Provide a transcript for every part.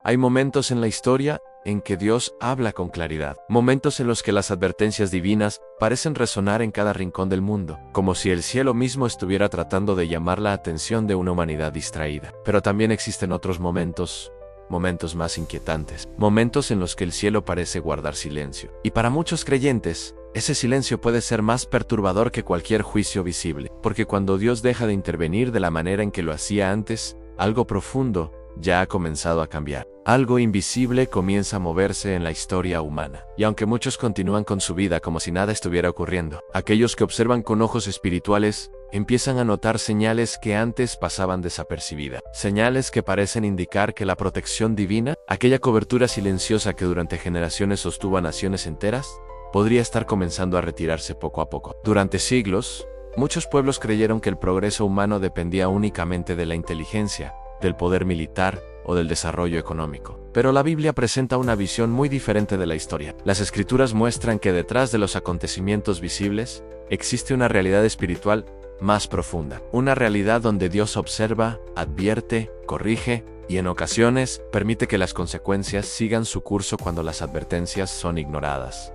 Hay momentos en la historia en que Dios habla con claridad, momentos en los que las advertencias divinas parecen resonar en cada rincón del mundo, como si el cielo mismo estuviera tratando de llamar la atención de una humanidad distraída. Pero también existen otros momentos más inquietantes, momentos en los que el cielo parece guardar silencio. Y para muchos creyentes, ese silencio puede ser más perturbador que cualquier juicio visible, porque cuando Dios deja de intervenir de la manera en que lo hacía antes, algo profundo ya ha comenzado a cambiar. Algo invisible comienza a moverse en la historia humana. Y aunque muchos continúan con su vida como si nada estuviera ocurriendo, aquellos que observan con ojos espirituales empiezan a notar señales que antes pasaban desapercibidas. Señales que parecen indicar que la protección divina, aquella cobertura silenciosa que durante generaciones sostuvo a naciones enteras, podría estar comenzando a retirarse poco a poco. Durante siglos, muchos pueblos creyeron que el progreso humano dependía únicamente de la inteligencia, del poder militar o del desarrollo económico. Pero la Biblia presenta una visión muy diferente de la historia. Las Escrituras muestran que detrás de los acontecimientos visibles existe una realidad espiritual más profunda. Una realidad donde Dios observa, advierte, corrige y en ocasiones permite que las consecuencias sigan su curso cuando las advertencias son ignoradas.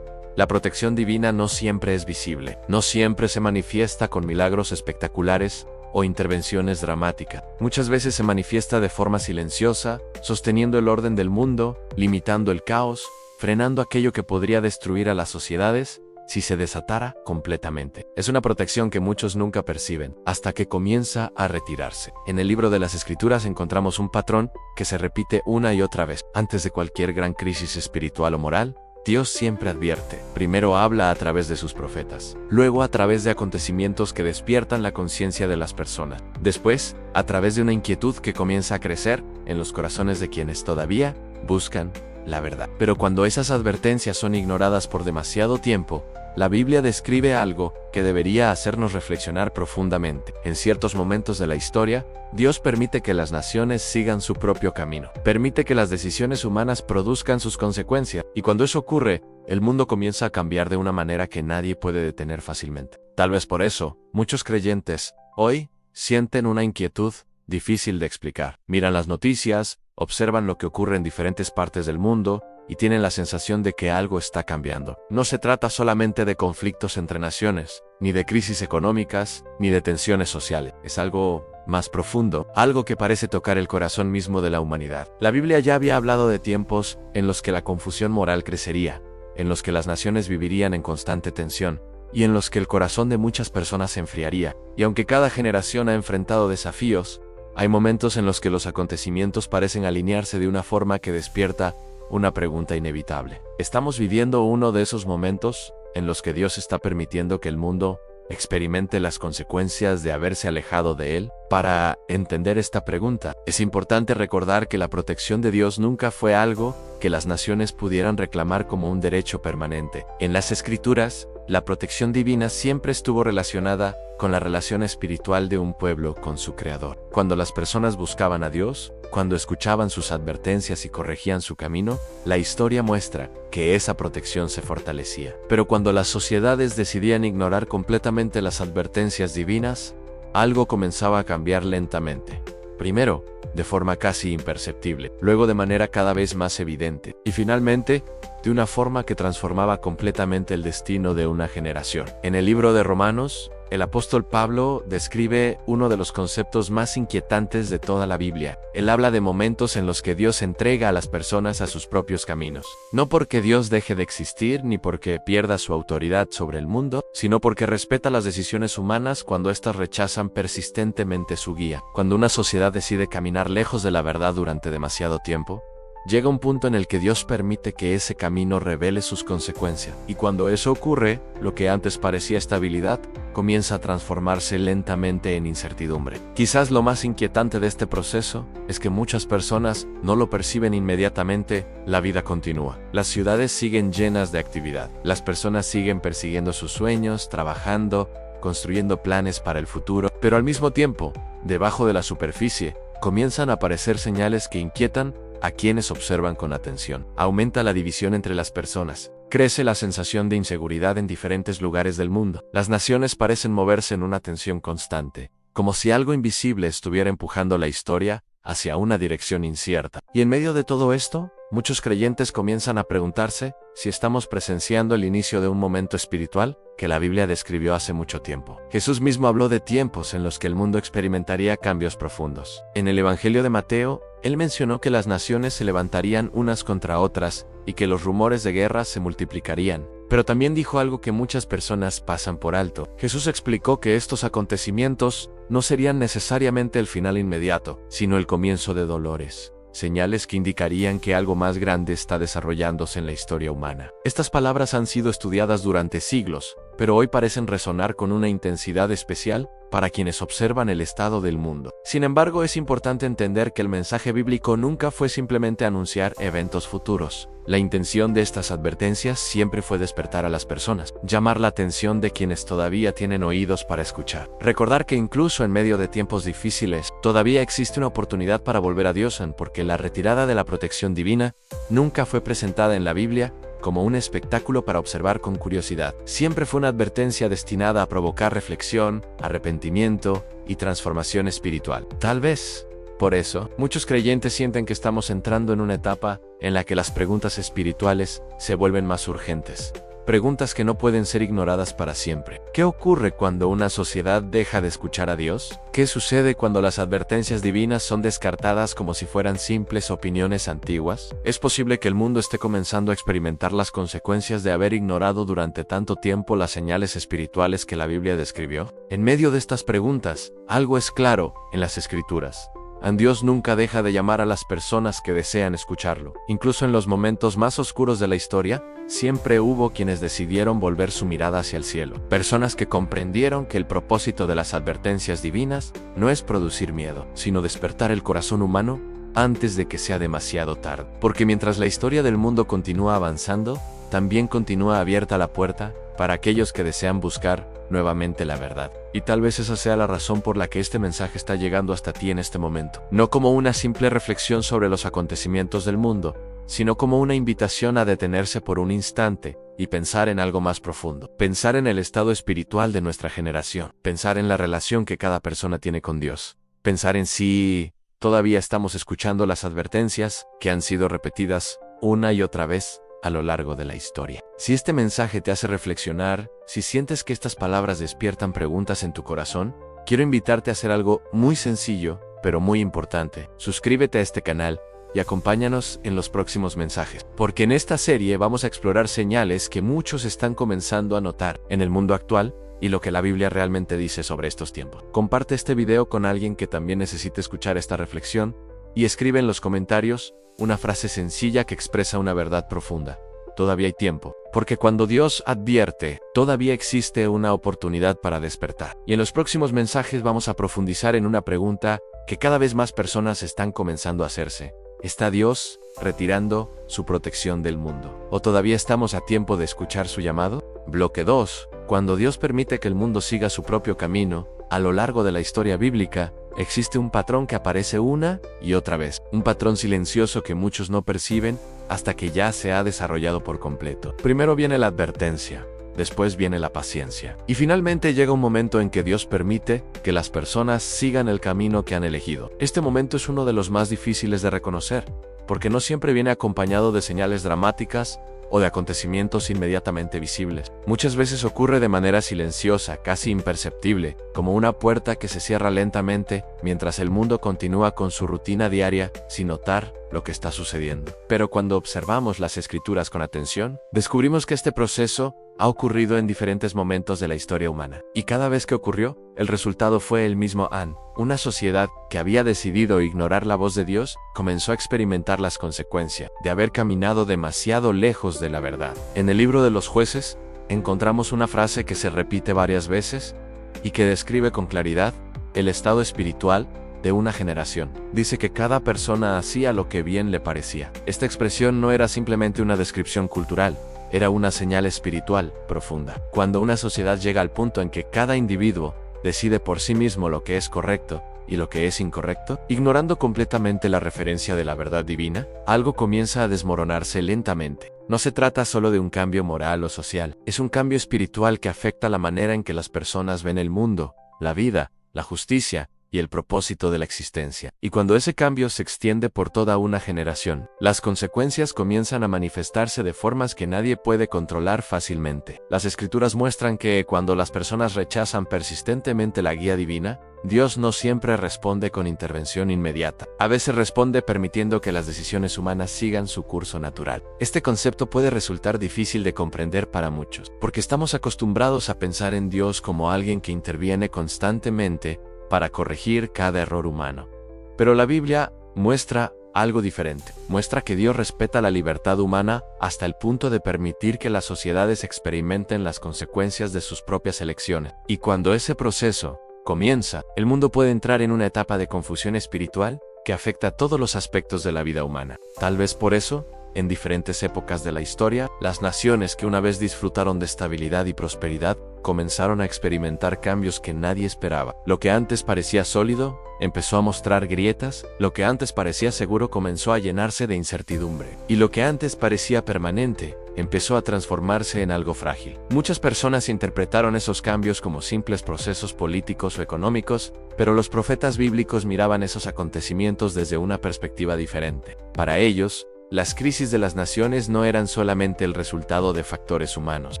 La protección divina no siempre es visible, no siempre se manifiesta con milagros espectaculares o intervenciones dramáticas. Muchas veces se manifiesta de forma silenciosa, sosteniendo el orden del mundo, limitando el caos, frenando aquello que podría destruir a las sociedades si se desatara completamente. Es una protección que muchos nunca perciben, hasta que comienza a retirarse. En el libro de las Escrituras encontramos un patrón que se repite una y otra vez. Antes de cualquier gran crisis espiritual o moral, Dios siempre advierte. Primero habla a través de sus profetas, luego a través de acontecimientos que despiertan la conciencia de las personas, después a través de una inquietud que comienza a crecer en los corazones de quienes todavía buscan la verdad. Pero cuando esas advertencias son ignoradas por demasiado tiempo, la Biblia describe algo que debería hacernos reflexionar profundamente. En ciertos momentos de la historia, Dios permite que las naciones sigan su propio camino. Permite que las decisiones humanas produzcan sus consecuencias. Y cuando eso ocurre, el mundo comienza a cambiar de una manera que nadie puede detener fácilmente. Tal vez por eso, muchos creyentes hoy sienten una inquietud difícil de explicar. Miran las noticias, observan lo que ocurre en diferentes partes del mundo y tienen la sensación de que algo está cambiando. No se trata solamente de conflictos entre naciones, ni de crisis económicas, ni de tensiones sociales. Es algo más profundo, algo que parece tocar el corazón mismo de la humanidad. La Biblia ya había hablado de tiempos en los que la confusión moral crecería, en los que las naciones vivirían en constante tensión, y en los que el corazón de muchas personas se enfriaría. Y aunque cada generación ha enfrentado desafíos, hay momentos en los que los acontecimientos parecen alinearse de una forma que despierta una pregunta inevitable. ¿Estamos viviendo uno de esos momentos en los que Dios está permitiendo que el mundo experimente las consecuencias de haberse alejado de Él? Para entender esta pregunta, es importante recordar que la protección de Dios nunca fue algo que las naciones pudieran reclamar como un derecho permanente. En las Escrituras, la protección divina siempre estuvo relacionada con la relación espiritual de un pueblo con su Creador. Cuando las personas buscaban a Dios, cuando escuchaban sus advertencias y corregían su camino, la historia muestra que esa protección se fortalecía. Pero cuando las sociedades decidían ignorar completamente las advertencias divinas, algo comenzaba a cambiar lentamente. Primero, de forma casi imperceptible, luego de manera cada vez más evidente, y finalmente, de una forma que transformaba completamente el destino de una generación. En el libro de Romanos, el apóstol Pablo describe uno de los conceptos más inquietantes de toda la Biblia. Él habla de momentos en los que Dios entrega a las personas a sus propios caminos. No porque Dios deje de existir ni porque pierda su autoridad sobre el mundo, sino porque respeta las decisiones humanas cuando éstas rechazan persistentemente su guía. Cuando una sociedad decide caminar lejos de la verdad durante demasiado tiempo, llega un punto en el que Dios permite que ese camino revele sus consecuencias. Y cuando eso ocurre, lo que antes parecía estabilidad, comienza a transformarse lentamente en incertidumbre. Quizás lo más inquietante de este proceso es que muchas personas no lo perciben inmediatamente. La vida continúa. Las ciudades siguen llenas de actividad. Las personas siguen persiguiendo sus sueños, trabajando, construyendo planes para el futuro. Pero al mismo tiempo, debajo de la superficie, comienzan a aparecer señales que inquietan a quienes observan con atención. Aumenta la división entre las personas. Crece la sensación de inseguridad en diferentes lugares del mundo. Las naciones parecen moverse en una tensión constante, como si algo invisible estuviera empujando la historia hacia una dirección incierta. Y en medio de todo esto, muchos creyentes comienzan a preguntarse si estamos presenciando el inicio de un momento espiritual que la Biblia describió hace mucho tiempo. Jesús mismo habló de tiempos en los que el mundo experimentaría cambios profundos. En el Evangelio de Mateo, él mencionó que las naciones se levantarían unas contra otras y que los rumores de guerra se multiplicarían. Pero también dijo algo que muchas personas pasan por alto. Jesús explicó que estos acontecimientos no serían necesariamente el final inmediato, sino el comienzo de dolores, señales que indicarían que algo más grande está desarrollándose en la historia humana. Estas palabras han sido estudiadas durante siglos, pero hoy parecen resonar con una intensidad especial para quienes observan el estado del mundo. Sin embargo, es importante entender que el mensaje bíblico nunca fue simplemente anunciar eventos futuros. La intención de estas advertencias siempre fue despertar a las personas, llamar la atención de quienes todavía tienen oídos para escuchar. Recordar que incluso en medio de tiempos difíciles, todavía existe una oportunidad para volver a Dios, porque la retirada de la protección divina nunca fue presentada en la Biblia como un espectáculo para observar con curiosidad. Siempre fue una advertencia destinada a provocar reflexión, arrepentimiento y transformación espiritual. Tal vez, por eso, muchos creyentes sienten que estamos entrando en una etapa en la que las preguntas espirituales se vuelven más urgentes. Preguntas que no pueden ser ignoradas para siempre. ¿Qué ocurre cuando una sociedad deja de escuchar a Dios? ¿Qué sucede cuando las advertencias divinas son descartadas como si fueran simples opiniones antiguas? ¿Es posible que el mundo esté comenzando a experimentar las consecuencias de haber ignorado durante tanto tiempo las señales espirituales que la Biblia describió? En medio de estas preguntas, algo es claro en las Escrituras. Dios nunca deja de llamar a las personas que desean escucharlo. Incluso en los momentos más oscuros de la historia, siempre hubo quienes decidieron volver su mirada hacia el cielo. Personas que comprendieron que el propósito de las advertencias divinas no es producir miedo, sino despertar el corazón humano antes de que sea demasiado tarde. Porque mientras la historia del mundo continúa avanzando, también continúa abierta la puerta para aquellos que desean buscar nuevamente la verdad. Y tal vez esa sea la razón por la que este mensaje está llegando hasta ti en este momento. No como una simple reflexión sobre los acontecimientos del mundo, sino como una invitación a detenerse por un instante y pensar en algo más profundo. Pensar en el estado espiritual de nuestra generación. Pensar en la relación que cada persona tiene con Dios. Pensar en si todavía estamos escuchando las advertencias que han sido repetidas una y otra vez a lo largo de la historia. Si este mensaje te hace reflexionar, si sientes que estas palabras despiertan preguntas en tu corazón, quiero invitarte a hacer algo muy sencillo, pero muy importante. Suscríbete a este canal y acompáñanos en los próximos mensajes, porque en esta serie vamos a explorar señales que muchos están comenzando a notar en el mundo actual y lo que la Biblia realmente dice sobre estos tiempos. Comparte este video con alguien que también necesite escuchar esta reflexión y escribe en los comentarios una frase sencilla que expresa una verdad profunda. Todavía hay tiempo, porque cuando Dios advierte, todavía existe una oportunidad para despertar. Y en los próximos mensajes vamos a profundizar en una pregunta que cada vez más personas están comenzando a hacerse. ¿Está Dios retirando su protección del mundo? ¿O todavía estamos a tiempo de escuchar su llamado? Bloque 2. Cuando Dios permite que el mundo siga su propio camino, a lo largo de la historia bíblica, existe un patrón que aparece una y otra vez. Un patrón silencioso que muchos no perciben hasta que ya se ha desarrollado por completo. Primero viene la advertencia, después viene la paciencia. Y finalmente llega un momento en que Dios permite que las personas sigan el camino que han elegido. Este momento es uno de los más difíciles de reconocer, porque no siempre viene acompañado de señales dramáticas o de acontecimientos inmediatamente visibles. Muchas veces ocurre de manera silenciosa, casi imperceptible, como una puerta que se cierra lentamente mientras el mundo continúa con su rutina diaria sin notar lo que está sucediendo. Pero cuando observamos las Escrituras con atención, descubrimos que este proceso ha ocurrido en diferentes momentos de la historia humana. Y cada vez que ocurrió, el resultado fue el mismo. Una sociedad que había decidido ignorar la voz de Dios comenzó a experimentar las consecuencias de haber caminado demasiado lejos de la verdad. En el libro de los Jueces, encontramos una frase que se repite varias veces y que describe con claridad el estado espiritual de una generación. Dice que cada persona hacía lo que bien le parecía. Esta expresión no era simplemente una descripción cultural, era una señal espiritual profunda. Cuando una sociedad llega al punto en que cada individuo decide por sí mismo lo que es correcto y lo que es incorrecto, ignorando completamente la referencia de la verdad divina, algo comienza a desmoronarse lentamente. No se trata solo de un cambio moral o social, es un cambio espiritual que afecta la manera en que las personas ven el mundo, la vida, la justicia y el propósito de la existencia. Y cuando ese cambio se extiende por toda una generación, las consecuencias comienzan a manifestarse de formas que nadie puede controlar fácilmente. Las Escrituras muestran que cuando las personas rechazan persistentemente la guía divina, Dios no siempre responde con intervención inmediata. A veces responde permitiendo que las decisiones humanas sigan su curso natural. Este concepto puede resultar difícil de comprender para muchos, porque estamos acostumbrados a pensar en Dios como alguien que interviene constantemente para corregir cada error humano. Pero la Biblia muestra algo diferente. Muestra que Dios respeta la libertad humana hasta el punto de permitir que las sociedades experimenten las consecuencias de sus propias elecciones. Y cuando ese proceso comienza, el mundo puede entrar en una etapa de confusión espiritual que afecta a todos los aspectos de la vida humana. Tal vez por eso, en diferentes épocas de la historia, las naciones que una vez disfrutaron de estabilidad y prosperidad comenzaron a experimentar cambios que nadie esperaba. Lo que antes parecía sólido empezó a mostrar grietas, lo que antes parecía seguro comenzó a llenarse de incertidumbre, y lo que antes parecía permanente empezó a transformarse en algo frágil. Muchas personas interpretaron esos cambios como simples procesos políticos o económicos, pero los profetas bíblicos miraban esos acontecimientos desde una perspectiva diferente. Para ellos, las crisis de las naciones no eran solamente el resultado de factores humanos,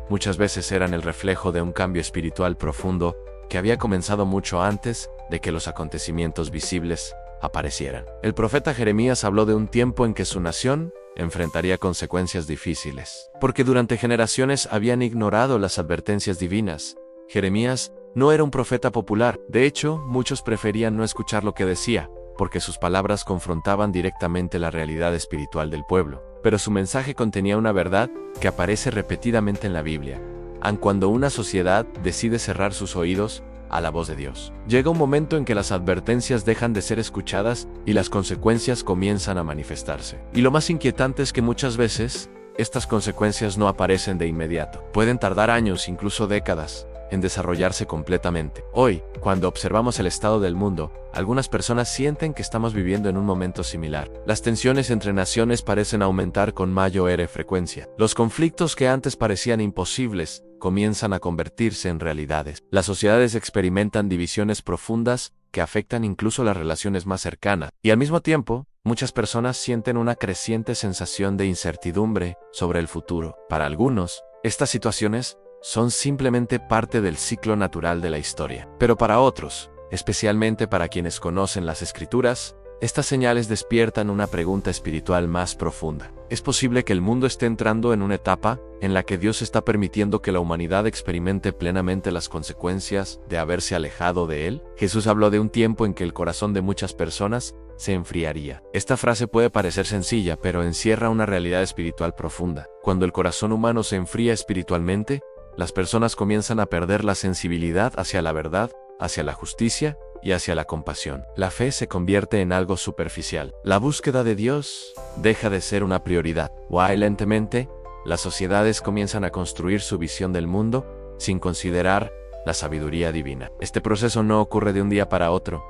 muchas veces eran el reflejo de un cambio espiritual profundo que había comenzado mucho antes de que los acontecimientos visibles aparecieran. El profeta Jeremías habló de un tiempo en que su nación enfrentaría consecuencias difíciles, porque durante generaciones habían ignorado las advertencias divinas. Jeremías no era un profeta popular, de hecho, muchos preferían no escuchar lo que decía, porque sus palabras confrontaban directamente la realidad espiritual del pueblo. Pero su mensaje contenía una verdad que aparece repetidamente en la Biblia. Aun cuando una sociedad decide cerrar sus oídos a la voz de Dios, llega un momento en que las advertencias dejan de ser escuchadas y las consecuencias comienzan a manifestarse. Y lo más inquietante es que muchas veces, estas consecuencias no aparecen de inmediato. Pueden tardar años, incluso décadas, en desarrollarse completamente. Hoy, cuando observamos el estado del mundo, algunas personas sienten que estamos viviendo en un momento similar. Las tensiones entre naciones parecen aumentar con mayor frecuencia. Los conflictos que antes parecían imposibles comienzan a convertirse en realidades. Las sociedades experimentan divisiones profundas que afectan incluso las relaciones más cercanas. Y al mismo tiempo, muchas personas sienten una creciente sensación de incertidumbre sobre el futuro. Para algunos, estas situaciones son simplemente parte del ciclo natural de la historia. Pero para otros, especialmente para quienes conocen las Escrituras, estas señales despiertan una pregunta espiritual más profunda. ¿Es posible que el mundo esté entrando en una etapa en la que Dios está permitiendo que la humanidad experimente plenamente las consecuencias de haberse alejado de Él? Jesús habló de un tiempo en que el corazón de muchas personas se enfriaría. Esta frase puede parecer sencilla, pero encierra una realidad espiritual profunda. Cuando el corazón humano se enfría espiritualmente, las personas comienzan a perder la sensibilidad hacia la verdad, hacia la justicia y hacia la compasión. La fe se convierte en algo superficial. La búsqueda de Dios deja de ser una prioridad. Lentamente, las sociedades comienzan a construir su visión del mundo sin considerar la sabiduría divina. Este proceso no ocurre de un día para otro.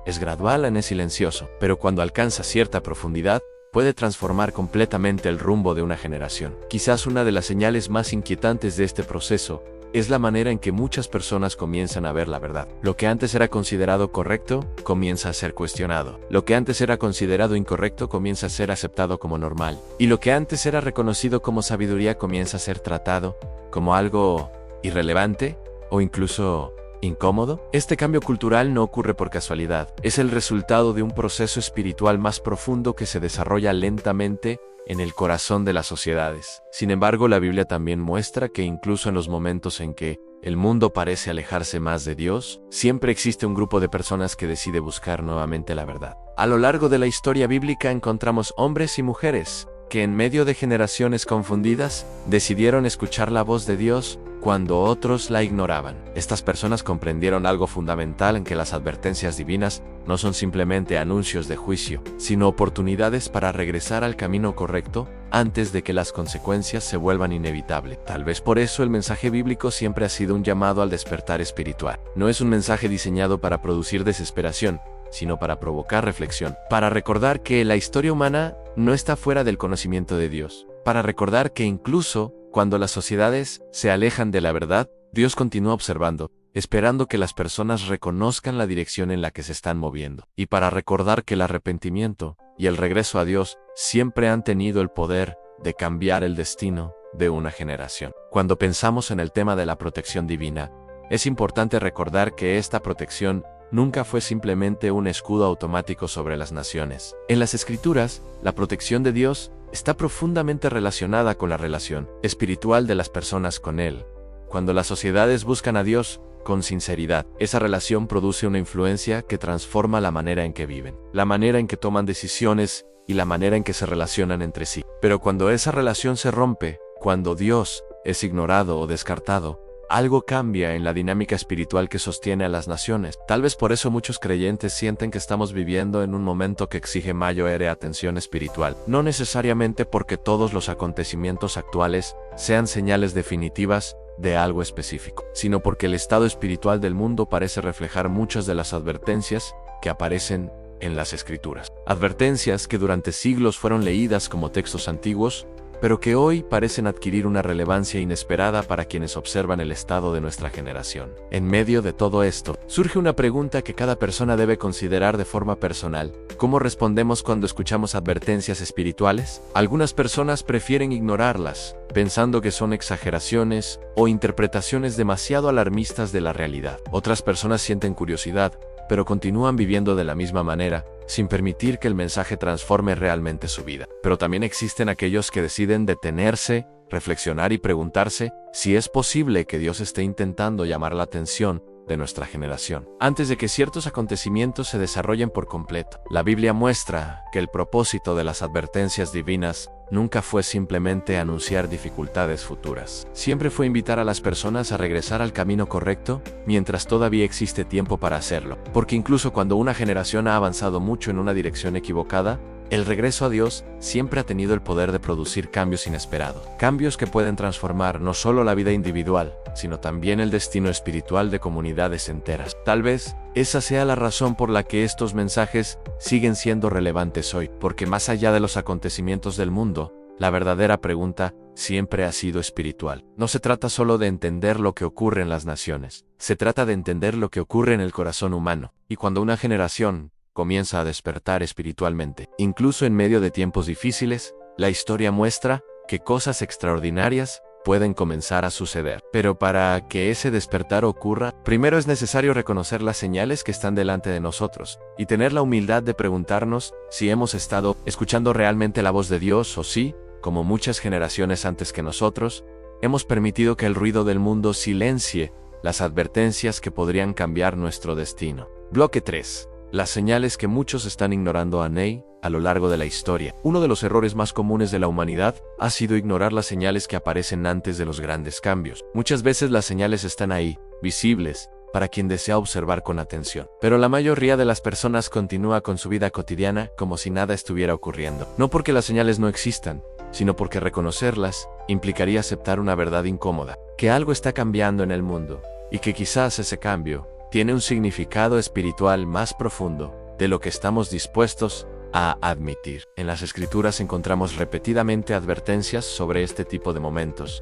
Es gradual y es silencioso, pero cuando alcanza cierta profundidad, puede transformar completamente el rumbo de una generación. Quizás una de las señales más inquietantes de este proceso es la manera en que muchas personas comienzan a ver la verdad. Lo que antes era considerado correcto, comienza a ser cuestionado. Lo que antes era considerado incorrecto, comienza a ser aceptado como normal. Y lo que antes era reconocido como sabiduría, comienza a ser tratado como algo irrelevante o incluso incómodo. Este cambio cultural no ocurre por casualidad. Es el resultado de un proceso espiritual más profundo que se desarrolla lentamente en el corazón de las sociedades. Sin embargo, la Biblia también muestra que incluso en los momentos en que el mundo parece alejarse más de Dios, siempre existe un grupo de personas que decide buscar nuevamente la verdad. A lo largo de la historia bíblica encontramos hombres y mujeres que en medio de generaciones confundidas, decidieron escuchar la voz de Dios cuando otros la ignoraban. Estas personas comprendieron algo fundamental, en que las advertencias divinas no son simplemente anuncios de juicio, sino oportunidades para regresar al camino correcto antes de que las consecuencias se vuelvan inevitables. Tal vez por eso el mensaje bíblico siempre ha sido un llamado al despertar espiritual. No es un mensaje diseñado para producir desesperación, sino para provocar reflexión, para recordar que la historia humana no está fuera del conocimiento de Dios, para recordar que incluso cuando las sociedades se alejan de la verdad, Dios continúa observando, esperando que las personas reconozcan la dirección en la que se están moviendo, y para recordar que el arrepentimiento y el regreso a Dios siempre han tenido el poder de cambiar el destino de una generación. Cuando pensamos en el tema de la protección divina, es importante recordar que esta protección nunca fue simplemente un escudo automático sobre las naciones. En las Escrituras, la protección de Dios está profundamente relacionada con la relación espiritual de las personas con Él. Cuando las sociedades buscan a Dios con sinceridad, esa relación produce una influencia que transforma la manera en que viven, la manera en que toman decisiones y la manera en que se relacionan entre sí. Pero cuando esa relación se rompe, cuando Dios es ignorado o descartado, algo cambia en la dinámica espiritual que sostiene a las naciones. Tal vez por eso muchos creyentes sienten que estamos viviendo en un momento que exige mayor atención espiritual. No necesariamente porque todos los acontecimientos actuales sean señales definitivas de algo específico, sino porque el estado espiritual del mundo parece reflejar muchas de las advertencias que aparecen en las Escrituras. Advertencias que durante siglos fueron leídas como textos antiguos, pero que hoy parecen adquirir una relevancia inesperada para quienes observan el estado de nuestra generación. En medio de todo esto, surge una pregunta que cada persona debe considerar de forma personal. ¿Cómo respondemos cuando escuchamos advertencias espirituales? Algunas personas prefieren ignorarlas, pensando que son exageraciones o interpretaciones demasiado alarmistas de la realidad. Otras personas sienten curiosidad, pero continúan viviendo de la misma manera, sin permitir que el mensaje transforme realmente su vida. Pero también existen aquellos que deciden detenerse, reflexionar y preguntarse si es posible que Dios esté intentando llamar la atención de nuestra generación antes de que ciertos acontecimientos se desarrollen por completo. La Biblia muestra que el propósito de las advertencias divinas nunca fue simplemente anunciar dificultades futuras. Siempre fue invitar a las personas a regresar al camino correcto mientras todavía existe tiempo para hacerlo. Porque incluso cuando una generación ha avanzado mucho en una dirección equivocada, el regreso a Dios siempre ha tenido el poder de producir cambios inesperados. Cambios que pueden transformar no solo la vida individual, sino también el destino espiritual de comunidades enteras. Tal vez esa sea la razón por la que estos mensajes siguen siendo relevantes hoy, porque más allá de los acontecimientos del mundo, la verdadera pregunta siempre ha sido espiritual. No se trata solo de entender lo que ocurre en las naciones, se trata de entender lo que ocurre en el corazón humano. Y cuando una generación comienza a despertar espiritualmente, incluso en medio de tiempos difíciles, la historia muestra que cosas extraordinarias pueden comenzar a suceder. Pero para que ese despertar ocurra, primero es necesario reconocer las señales que están delante de nosotros y tener la humildad de preguntarnos si hemos estado escuchando realmente la voz de Dios o si, como muchas generaciones antes que nosotros, hemos permitido que el ruido del mundo silencie las advertencias que podrían cambiar nuestro destino. Bloque 3. Las señales que muchos están ignorando a lo largo de la historia. Uno de los errores más comunes de la humanidad ha sido ignorar las señales que aparecen antes de los grandes cambios. Muchas veces las señales están ahí, visibles, para quien desea observar con atención. Pero la mayoría de las personas continúa con su vida cotidiana como si nada estuviera ocurriendo. No porque las señales no existan, sino porque reconocerlas implicaría aceptar una verdad incómoda, que algo está cambiando en el mundo, y que quizás ese cambio tiene un significado espiritual más profundo de lo que estamos dispuestos a admitir. En las Escrituras encontramos repetidamente advertencias sobre este tipo de momentos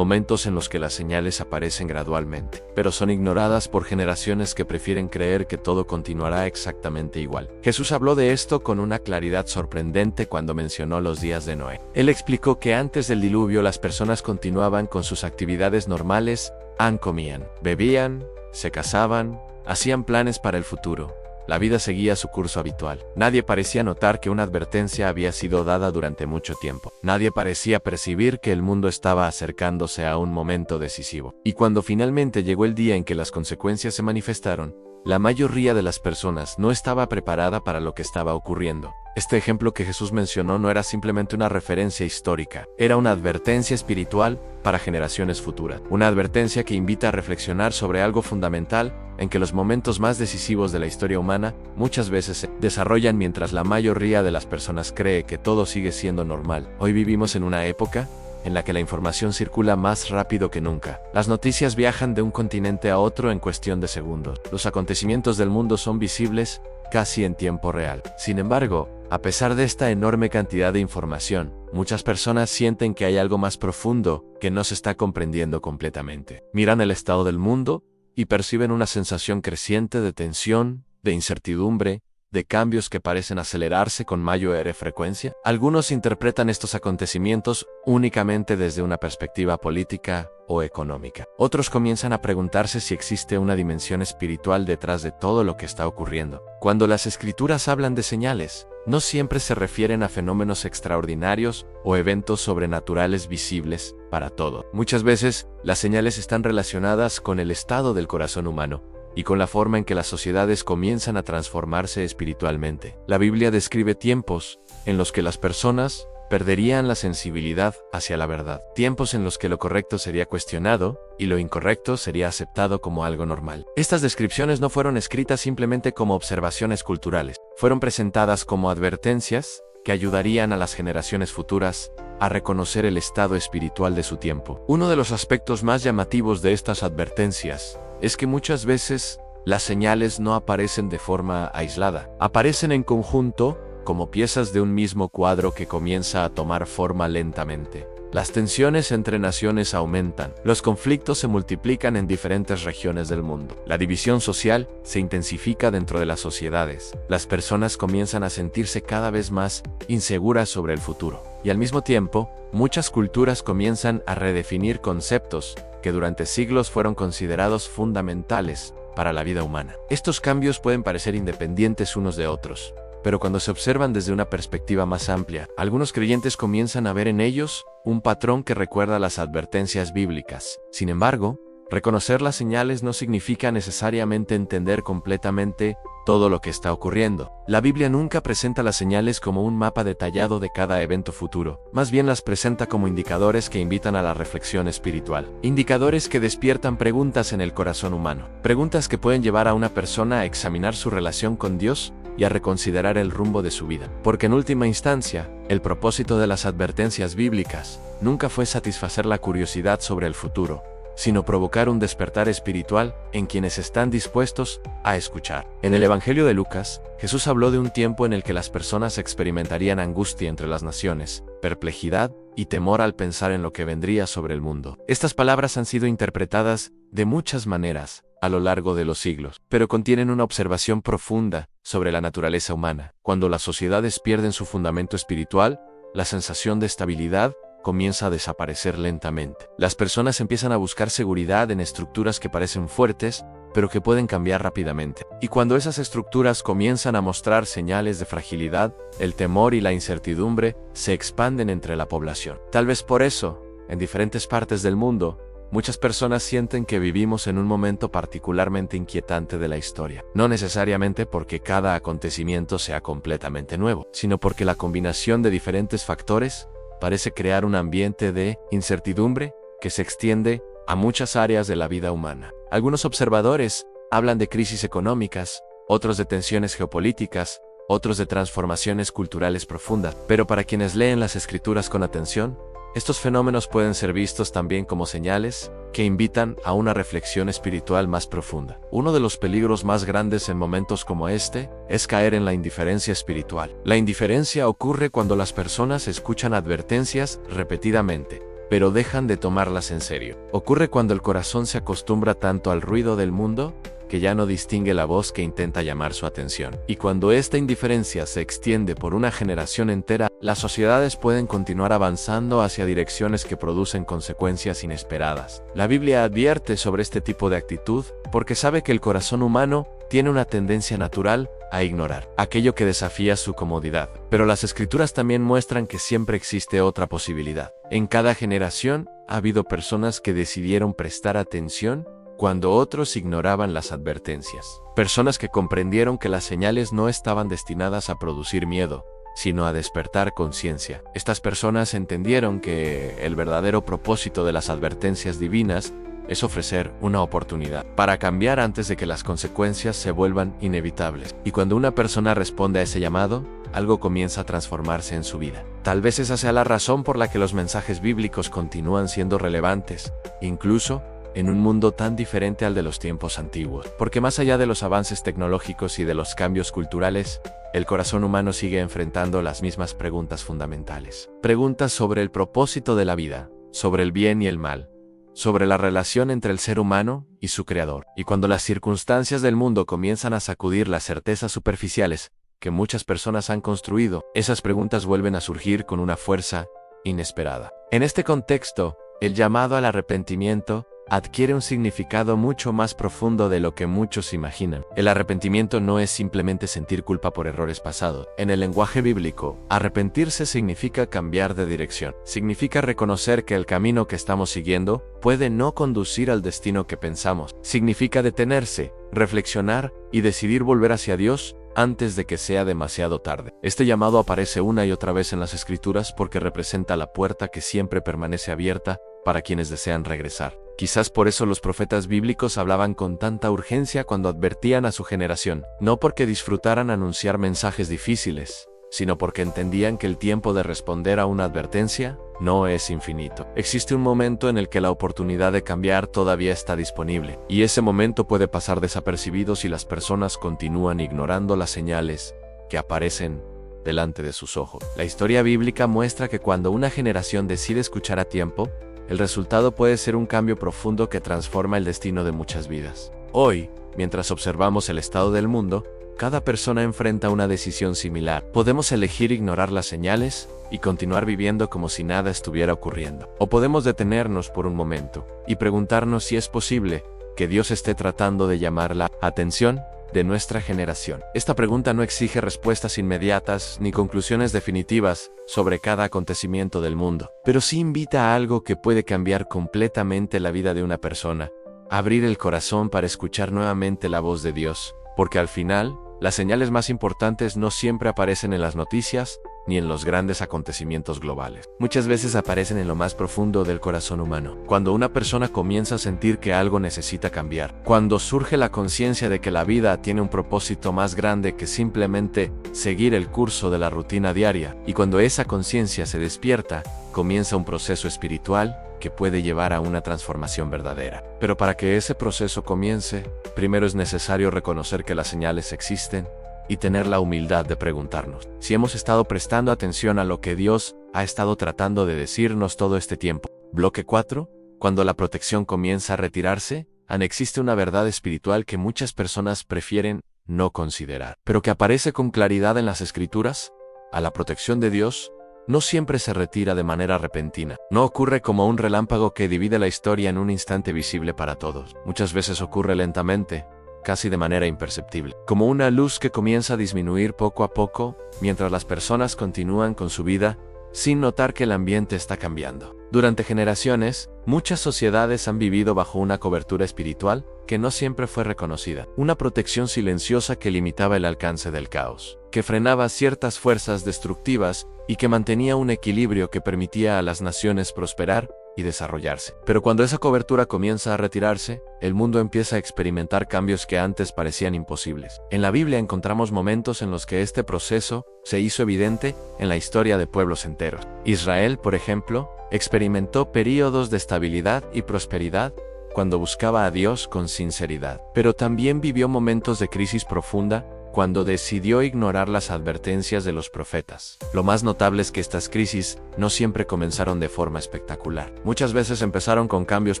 en los que las señales aparecen gradualmente, pero son ignoradas por generaciones que prefieren creer que todo continuará exactamente igual. Jesús habló de esto con una claridad sorprendente cuando mencionó los días de Noé. Él explicó que antes del diluvio las personas continuaban con sus actividades normales, comían, bebían, se casaban, hacían planes para el futuro. La vida seguía su curso habitual. Nadie parecía notar que una advertencia había sido dada durante mucho tiempo. Nadie parecía percibir que el mundo estaba acercándose a un momento decisivo. Y cuando finalmente llegó el día en que las consecuencias se manifestaron, la mayoría de las personas no estaba preparada para lo que estaba ocurriendo. Este ejemplo que Jesús mencionó no era simplemente una referencia histórica, era una advertencia espiritual para generaciones futuras. Una advertencia que invita a reflexionar sobre algo fundamental en que los momentos más decisivos de la historia humana muchas veces se desarrollan mientras la mayoría de las personas cree que todo sigue siendo normal. Hoy vivimos en una época en la que la información circula más rápido que nunca. Las noticias viajan de un continente a otro en cuestión de segundos. Los acontecimientos del mundo son visibles casi en tiempo real. Sin embargo, a pesar de esta enorme cantidad de información, muchas personas sienten que hay algo más profundo que no se está comprendiendo completamente. Miran el estado del mundo, y perciben una sensación creciente de tensión, de incertidumbre, de cambios que parecen acelerarse con mayor frecuencia. Algunos interpretan estos acontecimientos únicamente desde una perspectiva política o económica. Otros comienzan a preguntarse si existe una dimensión espiritual detrás de todo lo que está ocurriendo. Cuando las escrituras hablan de señales, no siempre se refieren a fenómenos extraordinarios o eventos sobrenaturales visibles para todo. Muchas veces, las señales están relacionadas con el estado del corazón humano y con la forma en que las sociedades comienzan a transformarse espiritualmente. La Biblia describe tiempos en los que las personas perderían la sensibilidad hacia la verdad, tiempos en los que lo correcto sería cuestionado y lo incorrecto sería aceptado como algo normal. Estas descripciones no fueron escritas simplemente como observaciones culturales, fueron presentadas como advertencias que ayudarían a las generaciones futuras a reconocer el estado espiritual de su tiempo. Uno de los aspectos más llamativos de estas advertencias es que muchas veces las señales no aparecen de forma aislada, aparecen en conjunto como piezas de un mismo cuadro que comienza a tomar forma lentamente. Las tensiones entre naciones aumentan, los conflictos se multiplican en diferentes regiones del mundo, la división social se intensifica dentro de las sociedades, las personas comienzan a sentirse cada vez más inseguras sobre el futuro, y al mismo tiempo, muchas culturas comienzan a redefinir conceptos que durante siglos fueron considerados fundamentales para la vida humana. Estos cambios pueden parecer independientes unos de otros, pero cuando se observan desde una perspectiva más amplia, algunos creyentes comienzan a ver en ellos un patrón que recuerda las advertencias bíblicas. Sin embargo, reconocer las señales no significa necesariamente entender completamente todo lo que está ocurriendo. La Biblia nunca presenta las señales como un mapa detallado de cada evento futuro, más bien las presenta como indicadores que invitan a la reflexión espiritual. Indicadores que despiertan preguntas en el corazón humano, preguntas que pueden llevar a una persona a examinar su relación con Dios y a reconsiderar el rumbo de su vida. Porque en última instancia, el propósito de las advertencias bíblicas nunca fue satisfacer la curiosidad sobre el futuro, sino provocar un despertar espiritual en quienes están dispuestos a escuchar. En el Evangelio de Lucas, Jesús habló de un tiempo en el que las personas experimentarían angustia entre las naciones, perplejidad y temor al pensar en lo que vendría sobre el mundo. Estas palabras han sido interpretadas de muchas maneras a lo largo de los siglos, pero contienen una observación profunda sobre la naturaleza humana. Cuando las sociedades pierden su fundamento espiritual, la sensación de estabilidad comienza a desaparecer lentamente. Las personas empiezan a buscar seguridad en estructuras que parecen fuertes, pero que pueden cambiar rápidamente. Y cuando esas estructuras comienzan a mostrar señales de fragilidad, el temor y la incertidumbre se expanden entre la población. Tal vez por eso, en diferentes partes del mundo, muchas personas sienten que vivimos en un momento particularmente inquietante de la historia. No necesariamente porque cada acontecimiento sea completamente nuevo, sino porque la combinación de diferentes factores parece crear un ambiente de incertidumbre que se extiende a muchas áreas de la vida humana. Algunos observadores hablan de crisis económicas, otros de tensiones geopolíticas, otros de transformaciones culturales profundas. Pero para quienes leen las escrituras con atención, estos fenómenos pueden ser vistos también como señales que invitan a una reflexión espiritual más profunda. Uno de los peligros más grandes en momentos como este es caer en la indiferencia espiritual. La indiferencia ocurre cuando las personas escuchan advertencias repetidamente, pero dejan de tomarlas en serio. Ocurre cuando el corazón se acostumbra tanto al ruido del mundo que ya no distingue la voz que intenta llamar su atención. Y cuando esta indiferencia se extiende por una generación entera, las sociedades pueden continuar avanzando hacia direcciones que producen consecuencias inesperadas. La Biblia advierte sobre este tipo de actitud porque sabe que el corazón humano tiene una tendencia natural a ignorar aquello que desafía su comodidad. Pero las Escrituras también muestran que siempre existe otra posibilidad. En cada generación ha habido personas que decidieron prestar atención cuando otros ignoraban las advertencias. Personas que comprendieron que las señales no estaban destinadas a producir miedo, sino a despertar conciencia. Estas personas entendieron que el verdadero propósito de las advertencias divinas es ofrecer una oportunidad para cambiar antes de que las consecuencias se vuelvan inevitables. Y cuando una persona responde a ese llamado, algo comienza a transformarse en su vida. Tal vez esa sea la razón por la que los mensajes bíblicos continúan siendo relevantes, incluso en un mundo tan diferente al de los tiempos antiguos. Porque más allá de los avances tecnológicos y de los cambios culturales, el corazón humano sigue enfrentando las mismas preguntas fundamentales. Preguntas sobre el propósito de la vida, sobre el bien y el mal, sobre la relación entre el ser humano y su creador. Y cuando las circunstancias del mundo comienzan a sacudir las certezas superficiales que muchas personas han construido, esas preguntas vuelven a surgir con una fuerza inesperada. En este contexto, el llamado al arrepentimiento adquiere un significado mucho más profundo de lo que muchos imaginan. El arrepentimiento no es simplemente sentir culpa por errores pasados. En el lenguaje bíblico, arrepentirse significa cambiar de dirección. Significa reconocer que el camino que estamos siguiendo puede no conducir al destino que pensamos. Significa detenerse, reflexionar y decidir volver hacia Dios antes de que sea demasiado tarde. Este llamado aparece una y otra vez en las Escrituras porque representa la puerta que siempre permanece abierta para quienes desean regresar. Quizás por eso los profetas bíblicos hablaban con tanta urgencia cuando advertían a su generación, no porque disfrutaran anunciar mensajes difíciles, sino porque entendían que el tiempo de responder a una advertencia no es infinito. Existe un momento en el que la oportunidad de cambiar todavía está disponible, y ese momento puede pasar desapercibido si las personas continúan ignorando las señales que aparecen delante de sus ojos. La historia bíblica muestra que cuando una generación decide escuchar a tiempo, el resultado puede ser un cambio profundo que transforma el destino de muchas vidas. Hoy, mientras observamos el estado del mundo, cada persona enfrenta una decisión similar. Podemos elegir ignorar las señales y continuar viviendo como si nada estuviera ocurriendo. O podemos detenernos por un momento y preguntarnos si es posible que Dios esté tratando de llamar la atención de nuestra generación. Esta pregunta no exige respuestas inmediatas ni conclusiones definitivas sobre cada acontecimiento del mundo, pero sí invita a algo que puede cambiar completamente la vida de una persona: abrir el corazón para escuchar nuevamente la voz de Dios, porque al final, las señales más importantes no siempre aparecen en las noticias ni en los grandes acontecimientos globales. Muchas veces aparecen en lo más profundo del corazón humano. Cuando una persona comienza a sentir que algo necesita cambiar, cuando surge la conciencia de que la vida tiene un propósito más grande que simplemente seguir el curso de la rutina diaria, y cuando esa conciencia se despierta, comienza un proceso espiritual que puede llevar a una transformación verdadera. Pero para que ese proceso comience, primero es necesario reconocer que las señales existen y tener la humildad de preguntarnos si hemos estado prestando atención a lo que Dios ha estado tratando de decirnos todo este tiempo. Bloque 4. Cuando la protección comienza a retirarse, existe una verdad espiritual que muchas personas prefieren no considerar, pero que aparece con claridad en las Escrituras. A la protección de Dios no siempre se retira de manera repentina. No ocurre como un relámpago que divide la historia en un instante visible para todos. Muchas veces ocurre lentamente, casi de manera imperceptible, como una luz que comienza a disminuir poco a poco mientras las personas continúan con su vida sin notar que el ambiente está cambiando. Durante generaciones, muchas sociedades han vivido bajo una cobertura espiritual que no siempre fue reconocida, una protección silenciosa que limitaba el alcance del caos, que frenaba ciertas fuerzas destructivas y que mantenía un equilibrio que permitía a las naciones prosperar y desarrollarse. Pero cuando esa cobertura comienza a retirarse, el mundo empieza a experimentar cambios que antes parecían imposibles. En la Biblia encontramos momentos en los que este proceso se hizo evidente en la historia de pueblos enteros. Israel, por ejemplo, experimentó períodos de estabilidad y prosperidad cuando buscaba a Dios con sinceridad, pero también vivió momentos de crisis profunda cuando decidió ignorar las advertencias de los profetas. Lo más notable es que estas crisis no siempre comenzaron de forma espectacular. Muchas veces empezaron con cambios